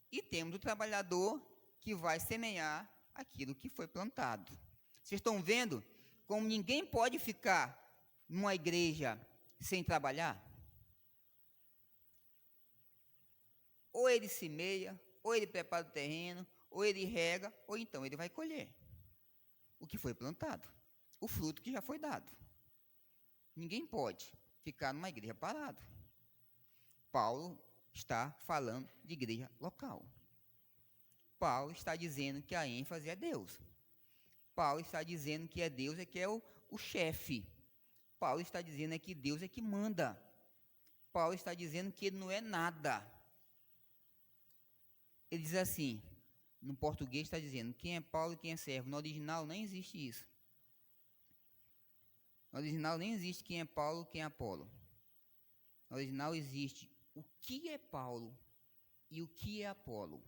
e temos o trabalhador que vai semear aquilo que foi plantado. Vocês estão vendo como ninguém pode ficar numa igreja sem trabalhar? Ou ele semeia, ou ele prepara o terreno, ou ele rega, ou então ele vai colher o que foi plantado, o fruto que já foi dado. Ninguém pode ficar numa igreja parado. Paulo está falando de igreja local. Paulo está dizendo que a ênfase é Deus. Paulo está dizendo que é Deus que é o chefe. Paulo está dizendo que Deus é que manda. Paulo está dizendo que ele não é nada. Ele diz assim, no português está dizendo, quem é Paulo e quem é servo. No original nem existe isso. No original nem existe quem é Paulo e quem é Apolo. No original existe o que é Paulo e o que é Apolo.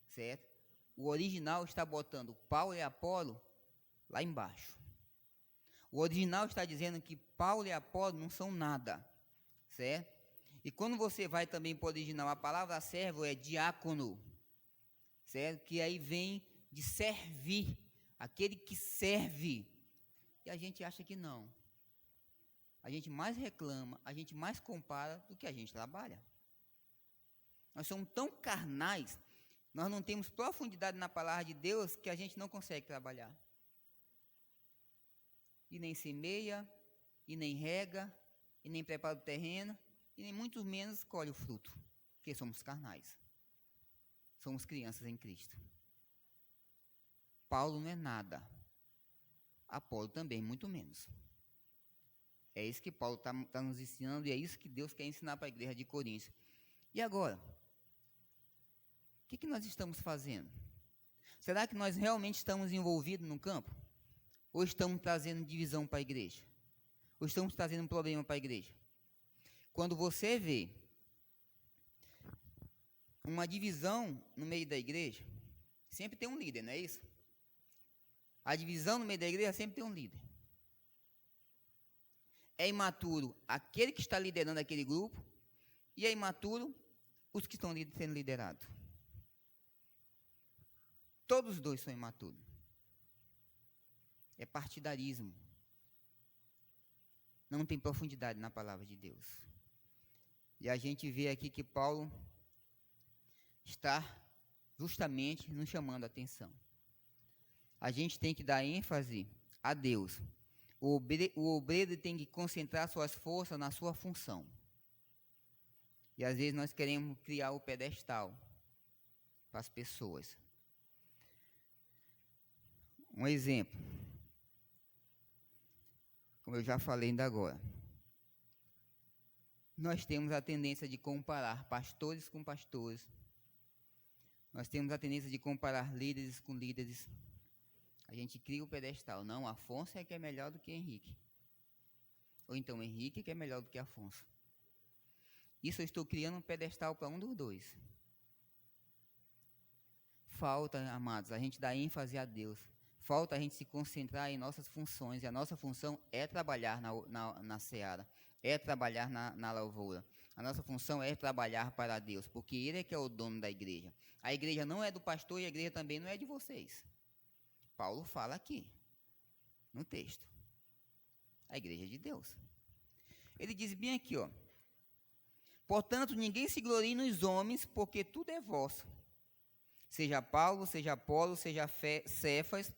Certo? O original está botando Paulo e Apolo lá embaixo. O original está dizendo que Paulo e Apolo não são nada. Certo? E quando você vai também para o original, a palavra servo é diácono. Certo? Que aí vem de servir. Aquele que serve. E a gente acha que não. A gente mais reclama, a gente mais compara do que a gente trabalha. Nós somos tão carnais, nós não temos profundidade na palavra de Deus que a gente não consegue trabalhar. E nem semeia, e nem rega, e nem prepara o terreno, e nem muito menos colhe o fruto, porque somos carnais. Somos crianças em Cristo. Paulo não é nada. Apolo também, muito menos. É isso que Paulo está nos ensinando, e é isso que Deus quer ensinar para a igreja de Coríntios. E agora? O que nós estamos fazendo? Será que nós realmente estamos envolvidos no campo? Ou estamos trazendo divisão para a igreja? Ou estamos trazendo um problema para a igreja? Quando você vê uma divisão no meio da igreja, sempre tem um líder, não é isso? A divisão no meio da igreja sempre tem um líder. É imaturo aquele que está liderando aquele grupo, e é imaturo os que estão sendo liderados. Todos os dois são imaturos. É partidarismo. Não tem profundidade na palavra de Deus. E a gente vê aqui que Paulo está justamente nos chamando a atenção. A gente tem que dar ênfase a Deus. O obreiro tem que concentrar suas forças na sua função. E às vezes nós queremos criar o pedestal para as pessoas. Um exemplo, como eu já falei ainda agora, nós temos a tendência de comparar pastores com pastores. Nós temos a tendência de comparar líderes com líderes. A gente cria o pedestal. Não, Afonso é que é melhor do que Henrique. Ou então Henrique é que é melhor do que Afonso. Isso eu estou criando um pedestal para um dos dois. Falta, amados, a gente dar ênfase a Deus. Falta a gente se concentrar em nossas funções. E a nossa função é trabalhar na seara. É trabalhar na lavoura. A nossa função é trabalhar para Deus. Porque Ele é que é o dono da igreja. A igreja não é do pastor e a igreja também não é de vocês. Paulo fala aqui, no texto. A igreja é de Deus. Ele diz bem aqui, ó. Portanto, ninguém se glorie nos homens, porque tudo é vosso. Seja Paulo, seja Apolo, seja Cefas,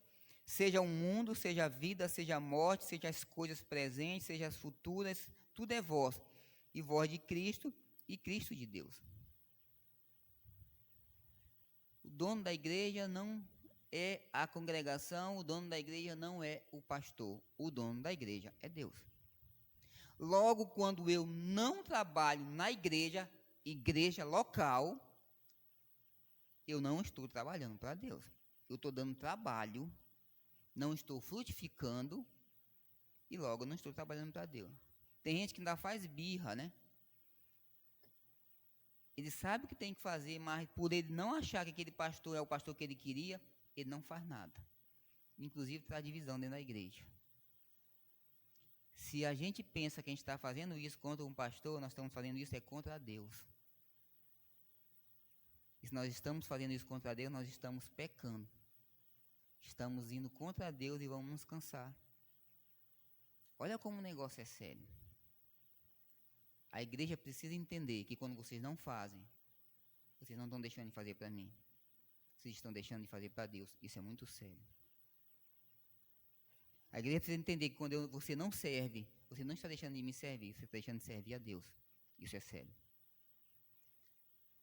seja o mundo, seja a vida, seja a morte, seja as coisas presentes, seja as futuras, tudo é vosso. E vós de Cristo, e Cristo de Deus. O dono da igreja não é a congregação, o dono da igreja não é o pastor, o dono da igreja é Deus. Logo, quando eu não trabalho na igreja local, eu não estou trabalhando para Deus. Eu estou dando trabalho, não estou frutificando, e logo não estou trabalhando para Deus. Tem gente que ainda faz birra, né? Ele sabe o que tem que fazer, mas por ele não achar que aquele pastor é o pastor que ele queria, ele não faz nada. Inclusive traz divisão dentro da igreja. Se a gente pensa que a gente está fazendo isso contra um pastor, nós estamos fazendo isso contra Deus. E se nós estamos fazendo isso contra Deus, nós estamos pecando. Estamos indo contra Deus e vamos nos cansar. Olha como o negócio é sério. A igreja precisa entender que quando vocês não fazem, vocês não estão deixando de fazer para mim. Vocês estão deixando de fazer para Deus. Isso é muito sério. A igreja precisa entender que quando você não serve, você não está deixando de me servir, você está deixando de servir a Deus. Isso é sério.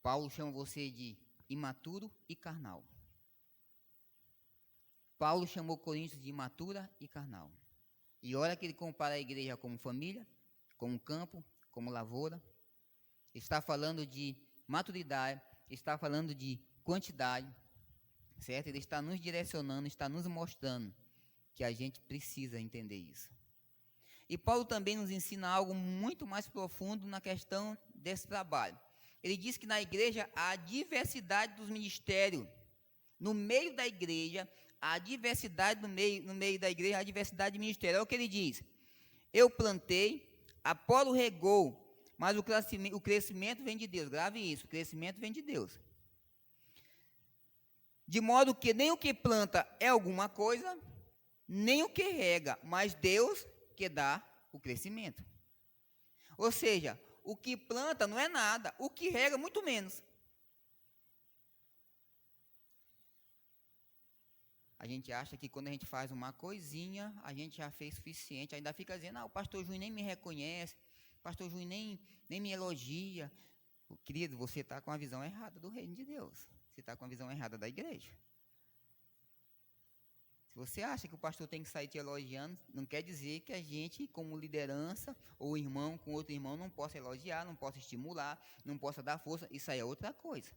Paulo chama você de imaturo e carnal. Paulo chamou Coríntios de imatura e carnal. E olha que ele compara a igreja como família, como campo, como lavoura. Está falando de maturidade, está falando de quantidade, certo? Ele está nos direcionando, está nos mostrando que a gente precisa entender isso. E Paulo também nos ensina algo muito mais profundo na questão desse trabalho. Ele diz que na igreja há diversidade dos ministérios. No meio da igreja, há diversidade no meio da igreja, há diversidade de ministérios. É o que ele diz. Eu plantei, Apolo regou, mas o crescimento vem de Deus. Grave isso, o crescimento vem de Deus. De modo que nem o que planta é alguma coisa, nem o que rega, mas Deus que dá o crescimento. Ou seja, o que planta não é nada, o que rega muito menos. A gente acha que quando a gente faz uma coisinha, a gente já fez suficiente, ainda fica dizendo, o pastor Júnior nem me reconhece, o pastor Júnior nem me elogia. Querido, você está com a visão errada do reino de Deus, você está com a visão errada da igreja. Se você acha que o pastor tem que sair te elogiando, não quer dizer que a gente, como liderança, ou irmão com outro irmão, não possa elogiar, não possa estimular, não possa dar força, isso aí é outra coisa.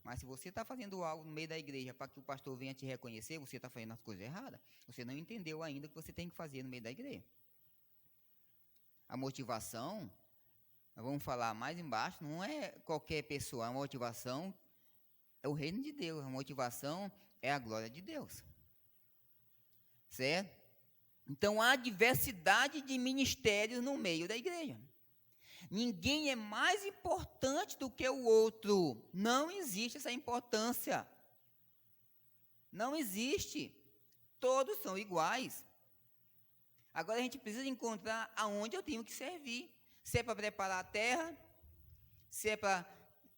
Mas se você está fazendo algo no meio da igreja para que o pastor venha te reconhecer, você está fazendo as coisas erradas. Você não entendeu ainda o que você tem que fazer no meio da igreja. A motivação, nós vamos falar mais embaixo, não é qualquer pessoa, a motivação é o reino de Deus, a motivação é a glória de Deus. Certo? Então há diversidade de ministérios no meio da igreja. Ninguém é mais importante do que o outro. Não existe essa importância. Não existe. Todos são iguais. Agora a gente precisa encontrar aonde eu tenho que servir. Se é para preparar a terra, se é para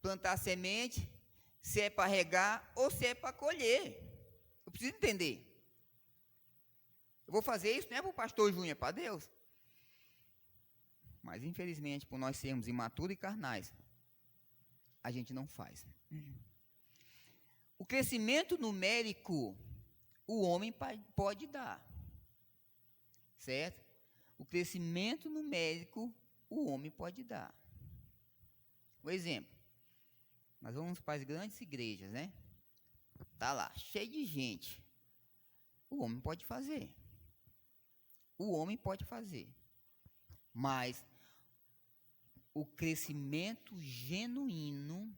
plantar semente, se é para regar ou se é para colher. Eu preciso entender. Eu vou fazer isso não é para o pastor Júnior, é para Deus. Mas, infelizmente, por nós sermos imaturos e carnais, a gente não faz. O crescimento numérico, o homem pode dar. Certo? O crescimento numérico, o homem pode dar. Um exemplo. Nós vamos para as grandes igrejas, né? Está lá, cheio de gente. O homem pode fazer. O homem pode fazer. Mas o crescimento genuíno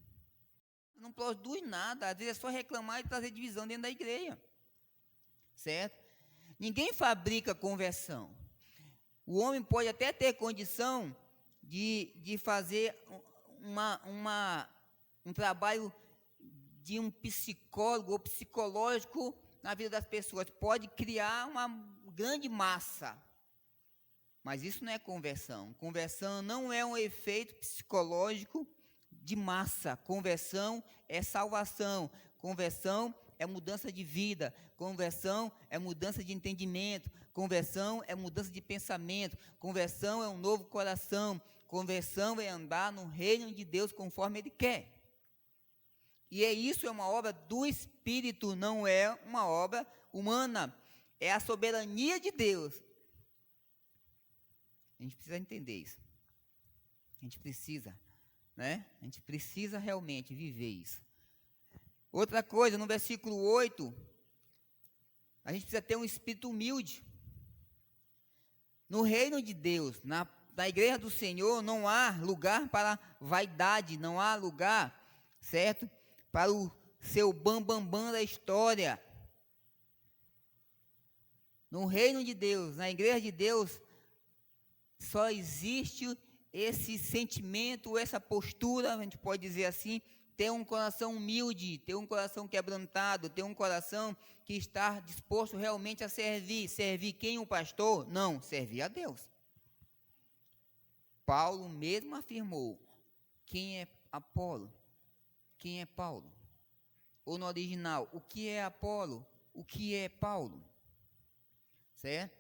não produz nada. Às vezes é só reclamar e trazer divisão dentro da igreja. Certo? Ninguém fabrica conversão. O homem pode até ter condição de fazer um trabalho de um psicólogo ou psicológico na vida das pessoas. Pode criar uma grande massa. Mas isso não é conversão. Conversão não é um efeito psicológico de massa. Conversão é salvação. Conversão é mudança de vida. Conversão é mudança de entendimento. Conversão é mudança de pensamento. Conversão é um novo coração. Conversão é andar no reino de Deus conforme Ele quer. E isso é uma obra do Espírito, não é uma obra humana. É a soberania de Deus. A gente precisa entender isso. A gente precisa, né? A gente precisa realmente viver isso. Outra coisa, no versículo 8, a gente precisa ter um espírito humilde. No reino de Deus, na igreja do Senhor, não há lugar para vaidade, não há lugar, certo? Para o seu bam da história. No reino de Deus, na igreja de Deus, só existe esse sentimento, essa postura, a gente pode dizer assim, ter um coração humilde, ter um coração quebrantado, ter um coração que está disposto realmente a servir. Servir quem? O pastor? Não, servir a Deus. Paulo mesmo afirmou, quem é Apolo? quem é Paulo? Ou no original, o que é Apolo? O que é Paulo? Certo?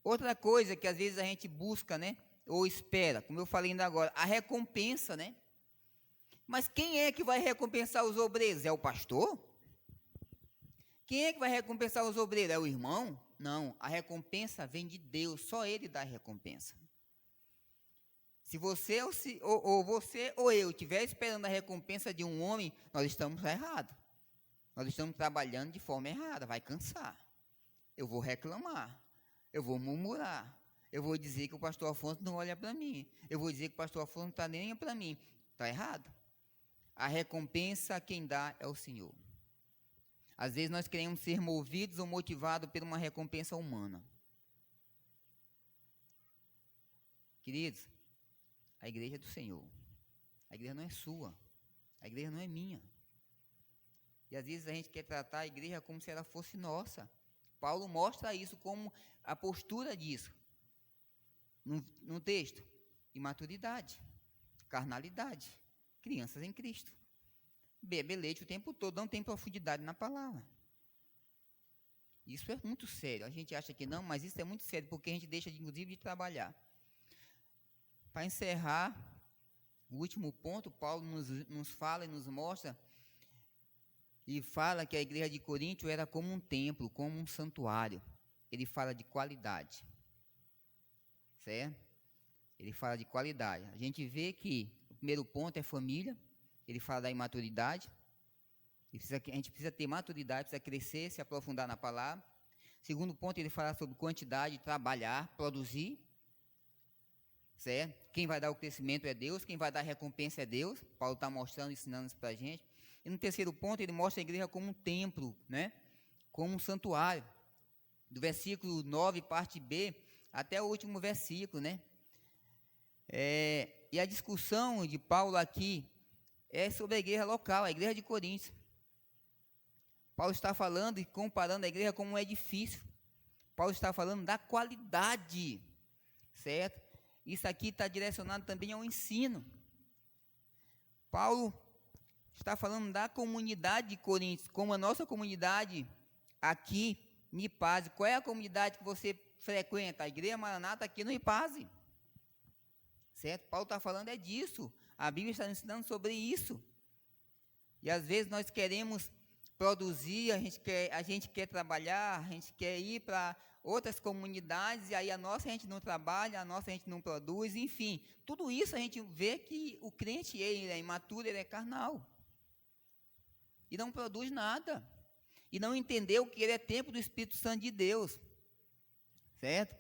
Outra coisa que às vezes a gente busca, né? Ou espera, como eu falei ainda agora, a recompensa, né? Mas quem é que vai recompensar os obreiros? É o pastor? Quem é que vai recompensar os obreiros? É o irmão? Não, a recompensa vem de Deus, só Ele dá a recompensa. Se você ou você ou eu estiver esperando a recompensa de um homem, nós estamos errados. Nós estamos trabalhando de forma errada, vai cansar. Eu vou reclamar, eu vou murmurar, eu vou dizer que o pastor Afonso não olha para mim, eu vou dizer que o pastor Afonso não está nem para mim. Está errado. A recompensa quem dá é o Senhor. Às vezes nós queremos ser movidos ou motivados por uma recompensa humana. Queridos, a igreja é do Senhor. A igreja não é sua. A igreja não é minha. E às vezes a gente quer tratar a igreja como se ela fosse nossa. Paulo mostra isso como a postura disso. No texto, imaturidade, carnalidade, crianças em Cristo. Bebe leite o tempo todo, não tem profundidade na palavra. Isso é muito sério. A gente acha que não, mas isso é muito sério, porque a gente deixa, inclusive, de trabalhar. Para encerrar, o último ponto, Paulo nos fala e nos mostra, e fala que a igreja de Corinto era como um templo, como um santuário. Ele fala de qualidade. Certo? Ele fala de qualidade. A gente vê que o primeiro ponto é família. Ele fala da imaturidade. A gente precisa ter maturidade, precisa crescer, se aprofundar na palavra. Segundo ponto, ele fala sobre quantidade, trabalhar, produzir. Certo? Quem vai dar o crescimento é Deus, quem vai dar a recompensa é Deus. Paulo está mostrando, ensinando isso para a gente. E no terceiro ponto, ele mostra a igreja como um templo, né? Como um santuário. Do versículo 9, parte B, até o último versículo, né? E a discussão de Paulo aqui é sobre a igreja local, a igreja de Corinto. Paulo está falando e comparando a igreja como um edifício. Paulo está falando da qualidade, certo? Isso aqui está direcionado também ao ensino. Paulo está falando da comunidade de Corinto, como a nossa comunidade aqui no Ipaze. Qual é a comunidade que você frequenta? A igreja Maranata aqui no Ipaze. Certo? Paulo está falando é disso. A Bíblia está ensinando sobre isso. E às vezes nós queremos produzir, a gente quer trabalhar, a gente quer ir para outras comunidades, e aí a gente não trabalha, a gente não produz, enfim. Tudo isso a gente vê que o crente ele é imaturo, ele é carnal. E não produz nada. E não entendeu que ele é templo do Espírito Santo de Deus. Certo?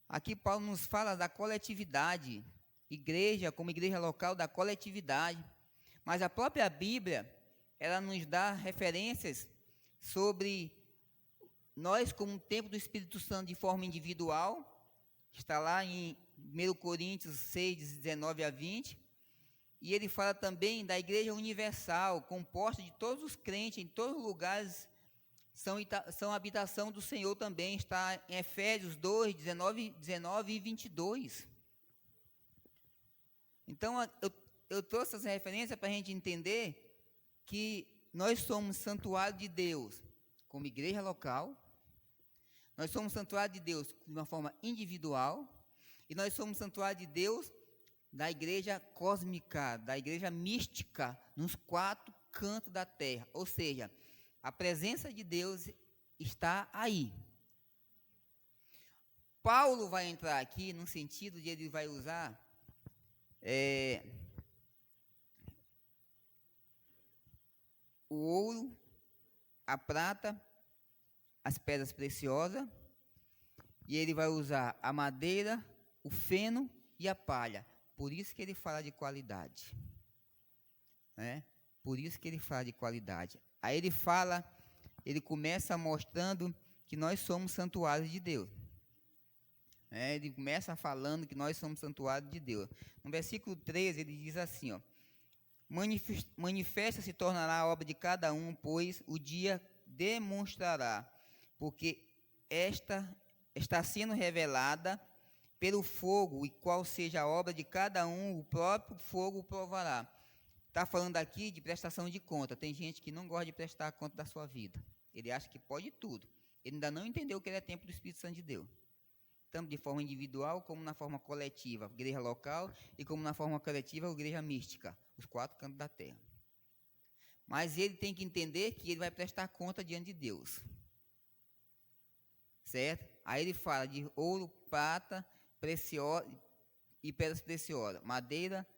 Aqui Paulo nos fala da coletividade. Igreja, como igreja local, da coletividade. Mas a própria Bíblia, ela nos dá referências sobre nós como um templo do Espírito Santo de forma individual, que está lá em 1 Coríntios 6, 19 a 20, e ele fala também da igreja universal, composta de todos os crentes, em todos os lugares, são habitação do Senhor também, está em Efésios 2, 19 e 22. Então, eu trouxe essa referência para a gente entender que nós somos santuário de Deus como igreja local, nós somos santuário de Deus de uma forma individual, e nós somos santuário de Deus da igreja cósmica, da igreja mística, nos 4 cantos da terra. Ou seja, a presença de Deus está aí. Paulo vai entrar aqui no sentido de ele vai usar o ouro, a prata, as pedras preciosas, e ele vai usar a madeira, o feno e a palha. Por isso que ele fala de qualidade. Né? Por isso que ele fala de qualidade. Aí ele começa mostrando que nós somos santuários de Deus. Ele começa falando que nós somos santuário de Deus. No versículo 13, ele diz assim, ó: manifesta se tornará a obra de cada um, pois o dia demonstrará, porque esta está sendo revelada pelo fogo, e qual seja a obra de cada um, o próprio fogo provará. está falando aqui de prestação de conta. Tem gente que não gosta de prestar conta da sua vida. Ele acha que pode tudo. Ele ainda não entendeu que ele é templo do Espírito Santo de Deus. Tanto de forma individual, como na forma coletiva, igreja local, e como na forma coletiva, igreja mística, os 4 cantos da terra. Mas ele tem que entender que ele vai prestar conta diante de Deus. Certo? Aí ele fala de ouro, prata, preciosa e pedras preciosas, madeira,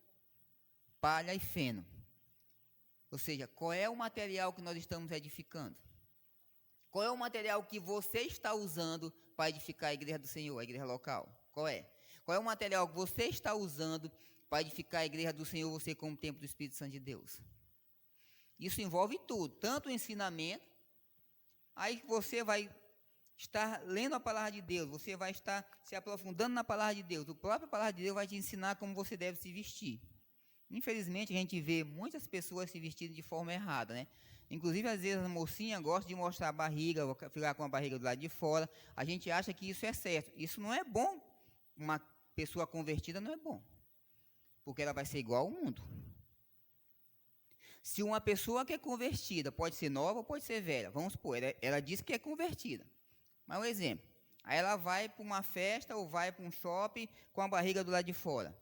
palha e feno. Ou seja, qual é o material que nós estamos edificando? Qual é o material que você está usando para edificar a igreja do Senhor, a igreja local? Qual é? Qual é o material que você está usando para edificar a igreja do Senhor, você como templo do Espírito Santo de Deus? Isso envolve tudo, tanto o ensinamento, aí você vai estar lendo a palavra de Deus, você vai estar se aprofundando na palavra de Deus, a própria palavra de Deus vai te ensinar como você deve se vestir. Infelizmente, a gente vê muitas pessoas se vestindo de forma errada, né? Inclusive, às vezes, a mocinha gosta de mostrar a barriga, ficar com a barriga do lado de fora. A gente acha que isso é certo. Isso não é bom. Uma pessoa convertida não é bom, porque ela vai ser igual ao mundo. Se uma pessoa que é convertida, pode ser nova ou pode ser velha, vamos supor, ela diz que é convertida. Mas um exemplo, aí ela vai para uma festa ou vai para um shopping com a barriga do lado de fora.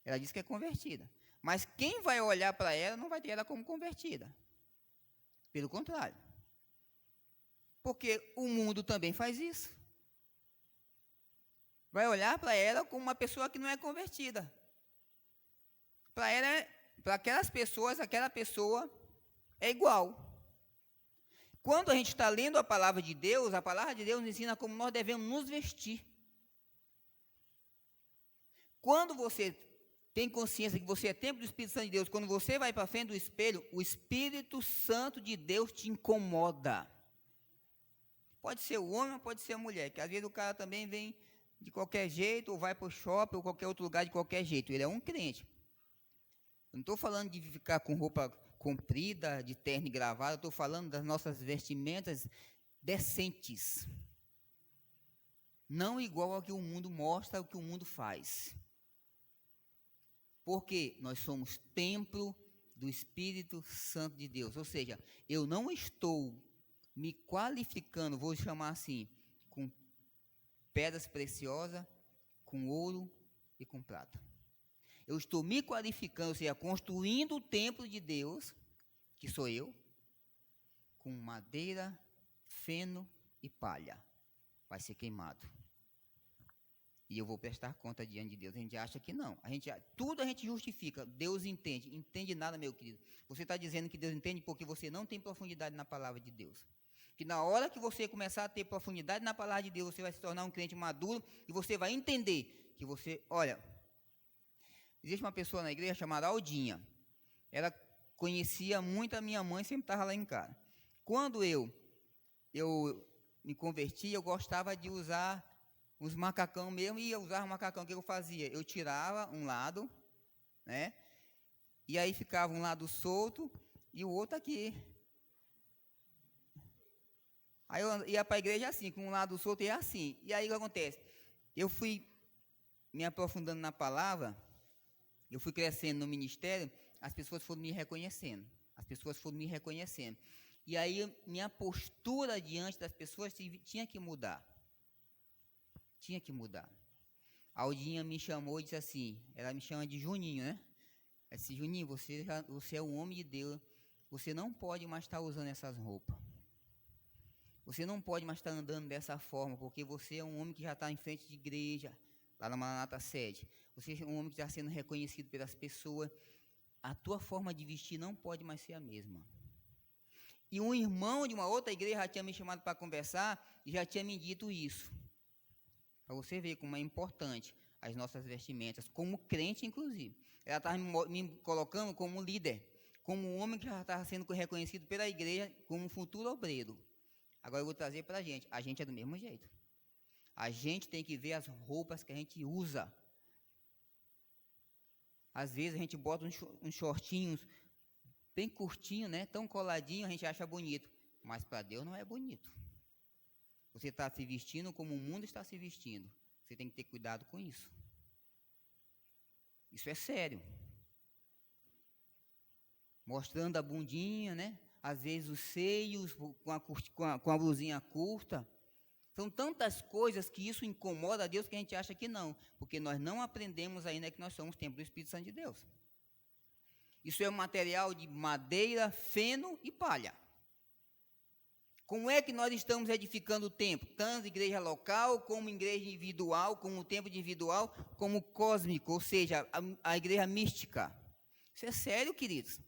Ela diz que é convertida. Mas quem vai olhar para ela não vai ter ela como convertida. Pelo contrário. Porque o mundo também faz isso. Vai olhar para ela como uma pessoa que não é convertida. Para ela, para aquelas pessoas, aquela pessoa é igual. Quando a gente está lendo a palavra de Deus nos ensina como nós devemos nos vestir. Quando você tem consciência que você é templo do Espírito Santo de Deus, quando você vai para frente do espelho, o Espírito Santo de Deus te incomoda. Pode ser o homem ou pode ser a mulher, que às vezes o cara também vem de qualquer jeito, ou vai para o shopping, ou qualquer outro lugar de qualquer jeito. Ele é um crente. Eu não estou falando de ficar com roupa comprida, de terno e gravata, eu estou falando das nossas vestimentas decentes. Não igual ao que o mundo mostra, ao que o mundo faz. Porque nós somos templo do Espírito Santo de Deus. Ou seja, eu não estou me qualificando, vou chamar assim, com pedras preciosas, com ouro e com prata. Eu estou me qualificando, ou seja, construindo o templo de Deus, que sou eu, com madeira, feno e palha. Vai ser queimado. E eu vou prestar conta diante de Deus. A gente acha que não. Tudo a gente justifica. Deus entende. Entende nada, meu querido. Você está dizendo que Deus entende porque você não tem profundidade na palavra de Deus. Que na hora que você começar a ter profundidade na palavra de Deus, você vai se tornar um crente maduro e você vai entender que você, olha, existe uma pessoa na igreja chamada Aldinha. Ela conhecia muito a minha mãe, sempre estava lá em casa. Quando eu me converti, eu gostava de usar os macacão mesmo, e ia usar o macacão, o que eu fazia? Eu tirava um lado, né? E aí ficava um lado solto e o outro aqui. Aí eu ia para a igreja assim, com um lado solto e assim. E aí o que acontece? Eu fui me aprofundando na palavra, eu fui crescendo no ministério, as pessoas foram me reconhecendo. E aí minha postura diante das pessoas tinha que mudar. A Aldinha me chamou e disse assim, ela me chama de Juninho, né? Ela disse, Juninho, você é um homem de Deus, você não pode mais estar usando essas roupas. Você não pode mais estar andando dessa forma, porque você é um homem que já está em frente de igreja, lá na Maranata Sede. Você é um homem que está sendo reconhecido pelas pessoas. A tua forma de vestir não pode mais ser a mesma. E um irmão de uma outra igreja já tinha me chamado para conversar e já tinha me dito isso. Para você ver como é importante as nossas vestimentas, como crente, inclusive. Ela estava me colocando como líder, como um homem que já estava sendo reconhecido pela igreja como um futuro obreiro. Agora eu vou trazer para a gente é do mesmo jeito. A gente tem que ver as roupas que a gente usa. Às vezes a gente bota uns shortinhos bem curtinho, né? Tão coladinho, a gente acha bonito. Mas para Deus não é bonito. Você está se vestindo como o mundo está se vestindo. Você tem que ter cuidado com isso. Isso é sério. mostrando a bundinha, né? Às vezes os seios, com a blusinha curta. São tantas coisas que isso incomoda a Deus que a gente acha que não, porque nós não aprendemos ainda que nós somos templo do Espírito Santo de Deus. Isso é um material de madeira, feno e palha. Como é que nós estamos edificando o templo? Tanto igreja local, como igreja individual, como templo individual, como cósmico, ou seja, a igreja mística. Isso é sério, queridos.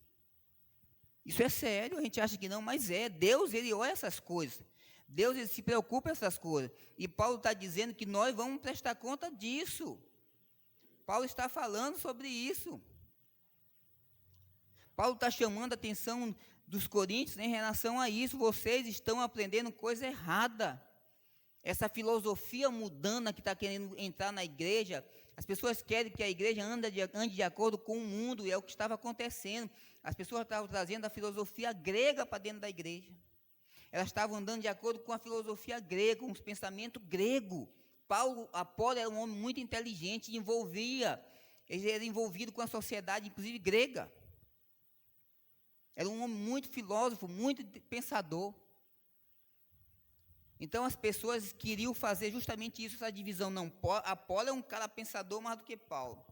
Isso é sério, a gente acha que não, mas é. Deus, ele olha essas coisas. Deus, ele se preocupa com essas coisas. E Paulo está dizendo que nós vamos prestar conta disso. Paulo está falando sobre isso. Paulo está chamando a atenção dos coríntios em relação a isso. Vocês estão aprendendo coisa errada. Essa filosofia mundana que está querendo entrar na igreja, as pessoas querem que a igreja ande de acordo com o mundo, e é o que estava acontecendo. As pessoas estavam trazendo a filosofia grega para dentro da igreja. Elas estavam andando de acordo com a filosofia grega, com os pensamentos gregos. Apolo era um homem muito inteligente, ele era envolvido com a sociedade, inclusive grega. Era um homem muito filósofo, muito pensador. Então as pessoas queriam fazer justamente isso, essa divisão. Não, Apolo é um cara pensador mais do que Paulo.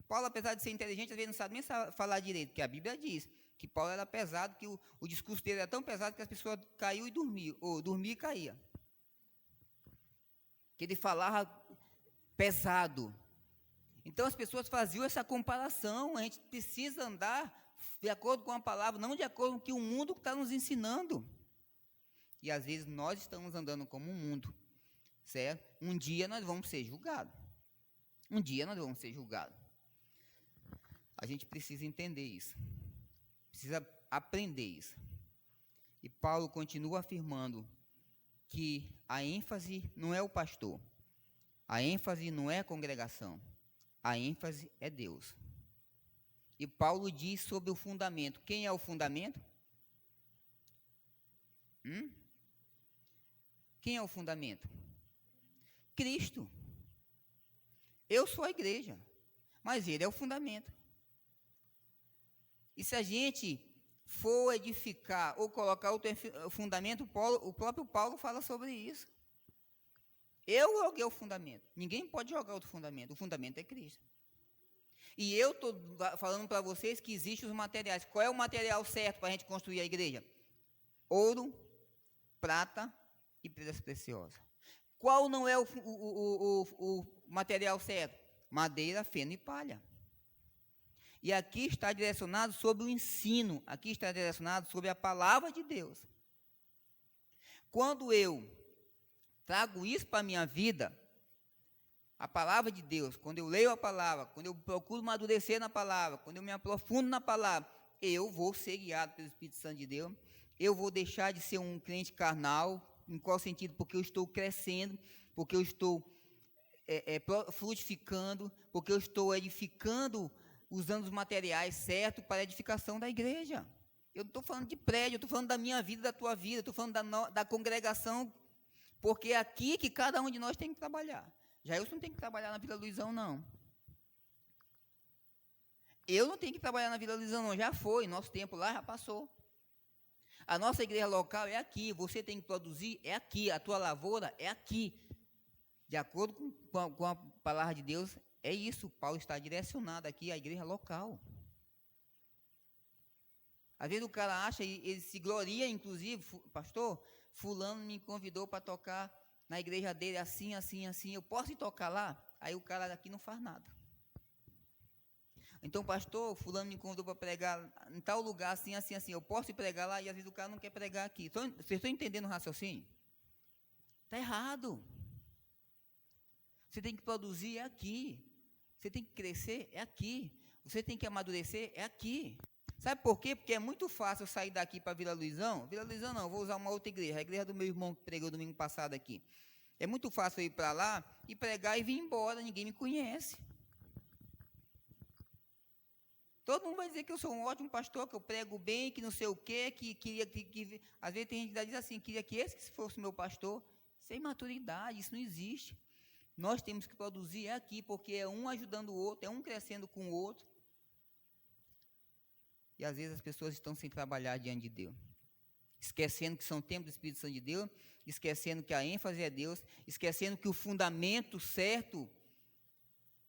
Paulo, apesar de ser inteligente, às vezes não sabe nem falar direito, porque a Bíblia diz que Paulo era pesado, que o discurso dele era tão pesado que as pessoas caíam e dormiam, ou dormia e caía. Que ele falava pesado. Então as pessoas faziam essa comparação. A gente precisa andar de acordo com a palavra, não de acordo com o que o mundo está nos ensinando. E às vezes nós estamos andando como o mundo, certo? Um dia nós vamos ser julgados. Um dia nós vamos ser julgados. A gente precisa entender isso. Precisa aprender isso. E Paulo continua afirmando que a ênfase não é o pastor. A ênfase não é a congregação. A ênfase é Deus. E Paulo diz sobre o fundamento. Quem é o fundamento? Quem é o fundamento? Cristo. Eu sou a igreja, mas ele é o fundamento. E se a gente for edificar ou colocar outro fundamento, o próprio Paulo fala sobre isso. Eu joguei o fundamento. Ninguém pode jogar outro fundamento. O fundamento é Cristo. E eu estou falando para vocês que existem os materiais. Qual é o material certo para a gente construir a igreja? Ouro, prata e pedras preciosas. Qual não é o material certo? Madeira, feno e palha. E aqui está direcionado sobre o ensino. Aqui está direcionado sobre a palavra de Deus. Quando eu trago isso para a minha vida, a palavra de Deus, quando eu leio a palavra, quando eu procuro amadurecer na palavra, quando eu me aprofundo na palavra, eu vou ser guiado pelo Espírito Santo de Deus. Eu vou deixar de ser um crente carnal. Em qual sentido? Porque eu estou crescendo, porque eu estou frutificando, porque eu estou edificando, usando os materiais certos para a edificação da igreja. Eu não estou falando de prédio, eu estou falando da minha vida, da tua vida, eu estou falando da congregação, porque é aqui que cada um de nós tem que trabalhar. Jailson não tem que trabalhar na Vila Luizão, não. Eu não tenho que trabalhar na Vila Luizão, não. Já foi, nosso tempo lá já passou. A nossa igreja local é aqui, você tem que produzir, é aqui, a tua lavoura é aqui. De acordo com a palavra de Deus, é isso. Paulo está direcionado aqui à igreja local. Às vezes o cara acha, ele se gloria, inclusive, pastor, fulano me convidou para tocar na igreja dele assim, assim, assim, eu posso ir tocar lá? Aí o cara daqui não faz nada. Então, pastor, fulano me convidou para pregar em tal lugar, assim, assim, assim, eu posso ir pregar lá? E às vezes o cara não quer pregar aqui. Vocês estão entendendo o raciocínio? Está errado. Você tem que produzir, é aqui. Você tem que crescer, é aqui. Você tem que amadurecer, é aqui. Sabe por quê? Porque é muito fácil eu sair daqui para Vila Luizão. Vila Luizão não, vou usar uma outra igreja. A igreja do meu irmão que pregou domingo passado aqui. É muito fácil eu ir para lá e pregar e vir embora. Ninguém me conhece. Todo mundo vai dizer que eu sou um ótimo pastor, que eu prego bem, que não sei o quê, que às vezes tem gente que diz assim, queria que esse fosse meu pastor. Sem maturidade, isso não existe. Nós temos que produzir aqui, porque é um ajudando o outro, é um crescendo com o outro. E às vezes as pessoas estão sem trabalhar diante de Deus, esquecendo que são templos do Espírito Santo de Deus, esquecendo que a ênfase é Deus, esquecendo que o fundamento certo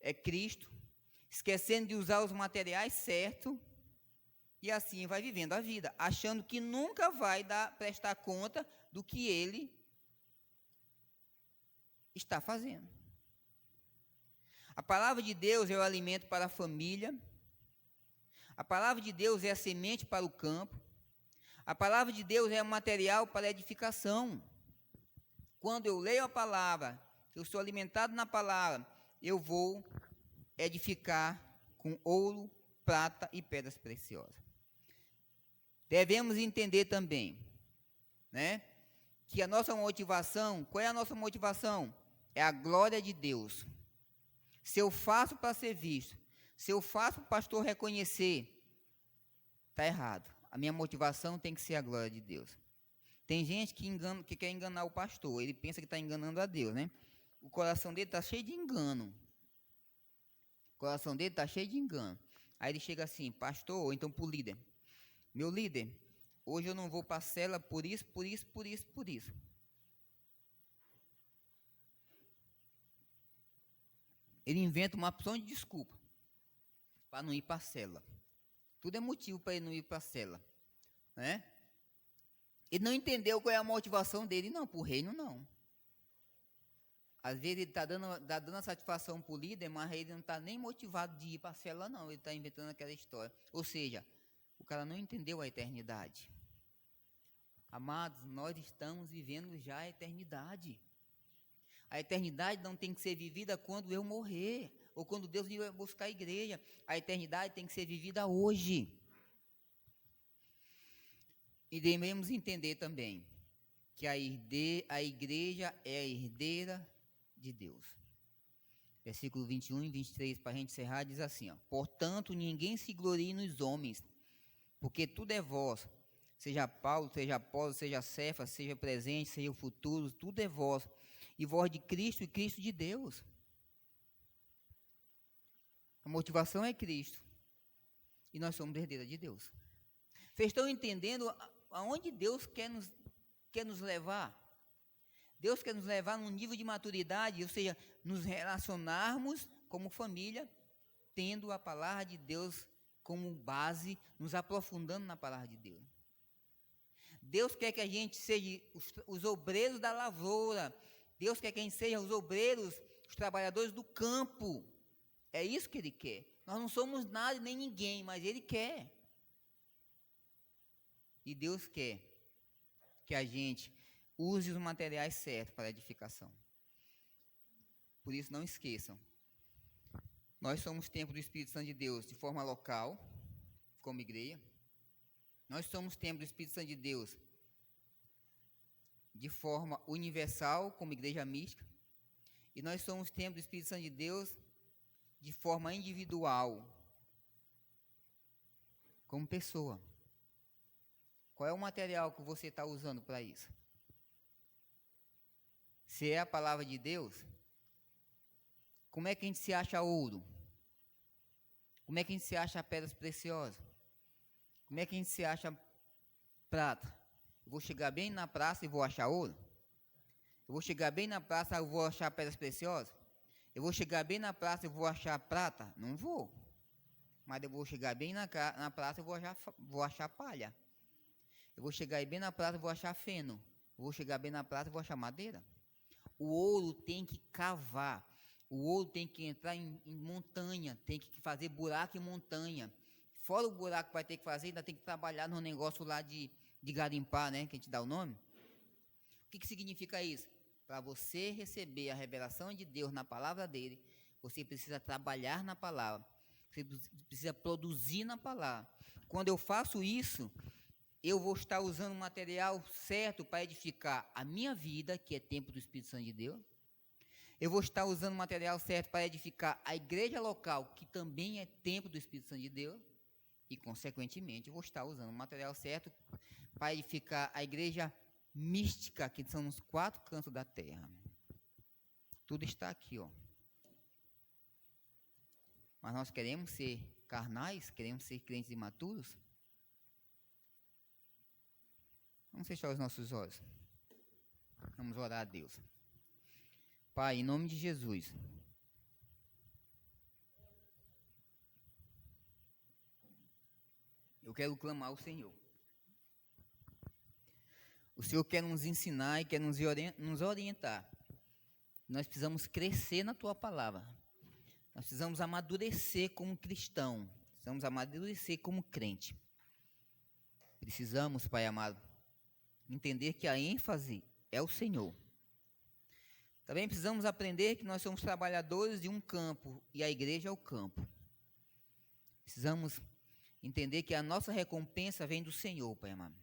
é Cristo, esquecendo de usar os materiais certos, e assim vai vivendo a vida, achando que nunca vai prestar conta do que ele está fazendo. A palavra de Deus é o alimento para a família, a palavra de Deus é a semente para o campo, a palavra de Deus é o material para a edificação. Quando eu leio a palavra, eu sou alimentado na palavra, eu vou edificar com ouro, prata e pedras preciosas. Devemos entender também, né, que a nossa motivação, qual é a nossa motivação? É a glória de Deus. Se eu faço para ser visto, se eu faço para o pastor reconhecer, está errado. A minha motivação tem que ser a glória de Deus. Tem gente que quer enganar o pastor, ele pensa que está enganando a Deus, né? O coração dele está cheio de engano. O coração dele está cheio de engano. Aí ele chega assim, pastor, ou então para o líder. Meu líder, hoje eu não vou para a cela por isso. Ele inventa uma opção de desculpa para não ir para a cela. Tudo é motivo para ele não ir para a cela, né? Ele não entendeu qual é a motivação dele, não, para o reino, não. Às vezes ele está dando a satisfação para o líder, mas ele não está nem motivado de ir para a cela, não. Ele está inventando aquela história. Ou seja, o cara não entendeu a eternidade. Amados, nós estamos vivendo já a eternidade. A eternidade não tem que ser vivida quando eu morrer, ou quando Deus vir buscar a igreja. A eternidade tem que ser vivida hoje. E devemos entender também que a igreja é a herdeira de Deus. Versículo 21 e 23, para a gente encerrar, diz assim, ó, portanto, ninguém se glorie nos homens, porque tudo é vosso, seja Paulo, seja Apolo, seja Cefas, seja presente, seja o futuro, tudo é vosso, e vós de Cristo e Cristo de Deus. A motivação é Cristo, e nós somos herdeiros de Deus. Vocês estão entendendo aonde Deus quer nos levar? Deus quer nos levar num nível de maturidade, ou seja, nos relacionarmos como família, tendo a palavra de Deus como base, nos aprofundando na palavra de Deus. Deus quer que a gente seja os obreiros da lavoura. Deus quer que a gente seja os obreiros, os trabalhadores do campo. É isso que Ele quer. Nós não somos nada nem ninguém, mas Ele quer. E Deus quer que a gente use os materiais certos para a edificação. Por isso, não esqueçam. Nós somos templo do Espírito Santo de Deus de forma local, como igreja. Nós somos templo do Espírito Santo de Deus de forma universal, como igreja mística. E nós somos templo do Espírito Santo de Deus de forma individual, como pessoa. Qual é o material que você está usando para isso? Se é a palavra de Deus, como é que a gente se acha ouro? Como é que a gente se acha pedras preciosas? Como é que a gente se acha prata? Eu vou chegar bem na praça e vou achar ouro? Eu vou chegar bem na praça e vou achar pedras preciosas? Eu vou chegar bem na praça e vou achar prata? Não vou. Mas eu vou chegar bem na praça e vou achar palha. Eu vou chegar bem na praça e vou achar feno. Eu vou chegar bem na praça e vou achar madeira. O ouro tem que cavar. O ouro tem que entrar em montanha. Tem que fazer buraco em montanha. Fora o buraco que vai ter que fazer, ainda tem que trabalhar no negócio lá de garimpar, né? Que a gente dá o nome. O que significa isso? Para você receber a revelação de Deus na palavra dele, você precisa trabalhar na palavra. Você precisa produzir na palavra. Quando eu faço isso, eu vou estar usando o material certo para edificar a minha vida, que é templo do Espírito Santo de Deus. Eu vou estar usando o material certo para edificar a igreja local, que também é templo do Espírito Santo de Deus. E, consequentemente, eu vou estar usando o material certo para edificar a igreja mística, que são os 4 cantos da terra. Tudo está aqui, ó. Mas nós queremos ser carnais, queremos ser crentes imaturos? Vamos fechar os nossos olhos. Vamos orar a Deus. Pai, em nome de Jesus, eu quero clamar ao Senhor. O Senhor quer nos ensinar e quer nos orientar. Nós precisamos crescer na Tua palavra. Nós precisamos amadurecer como cristão. Precisamos amadurecer como crente. Precisamos, Pai amado, entender que a ênfase é o Senhor. Também precisamos aprender que nós somos trabalhadores de um campo e a igreja é o campo. Precisamos entender que a nossa recompensa vem do Senhor, Pai amado.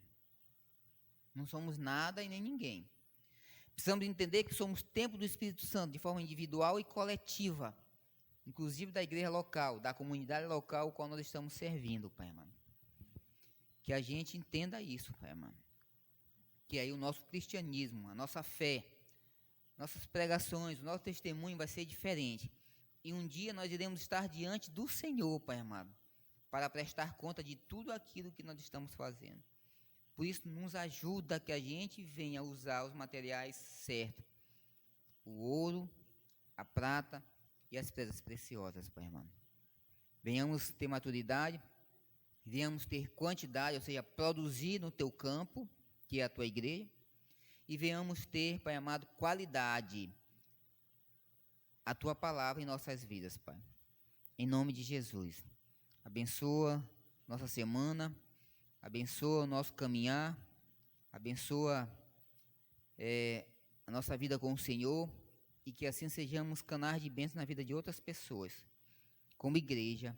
Não somos nada e nem ninguém. Precisamos entender que somos templo do Espírito Santo de forma individual e coletiva, inclusive da igreja local, da comunidade local qual nós estamos servindo, Pai amado. Que a gente entenda isso, Pai amado. Que aí o nosso cristianismo, a nossa fé, nossas pregações, o nosso testemunho vai ser diferente. E um dia nós iremos estar diante do Senhor, Pai amado, para prestar conta de tudo aquilo que nós estamos fazendo. Por isso, nos ajuda que a gente venha usar os materiais certos. O ouro, a prata e as pedras preciosas, Pai amado. Venhamos ter maturidade, venhamos ter quantidade, ou seja, produzir no Teu campo, que é a Tua igreja, e venhamos ter, Pai amado, qualidade, a Tua palavra em nossas vidas, Pai. Em nome de Jesus. Abençoa nossa semana, abençoa o nosso caminhar, abençoa a nossa vida com o Senhor, e que assim sejamos canais de bênção na vida de outras pessoas, como igreja,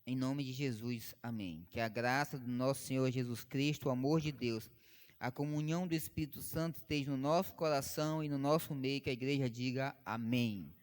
em nome de Jesus, amém. Que a graça do nosso Senhor Jesus Cristo, o amor de Deus, a comunhão do Espírito Santo esteja no nosso coração e no nosso meio, que a igreja diga amém.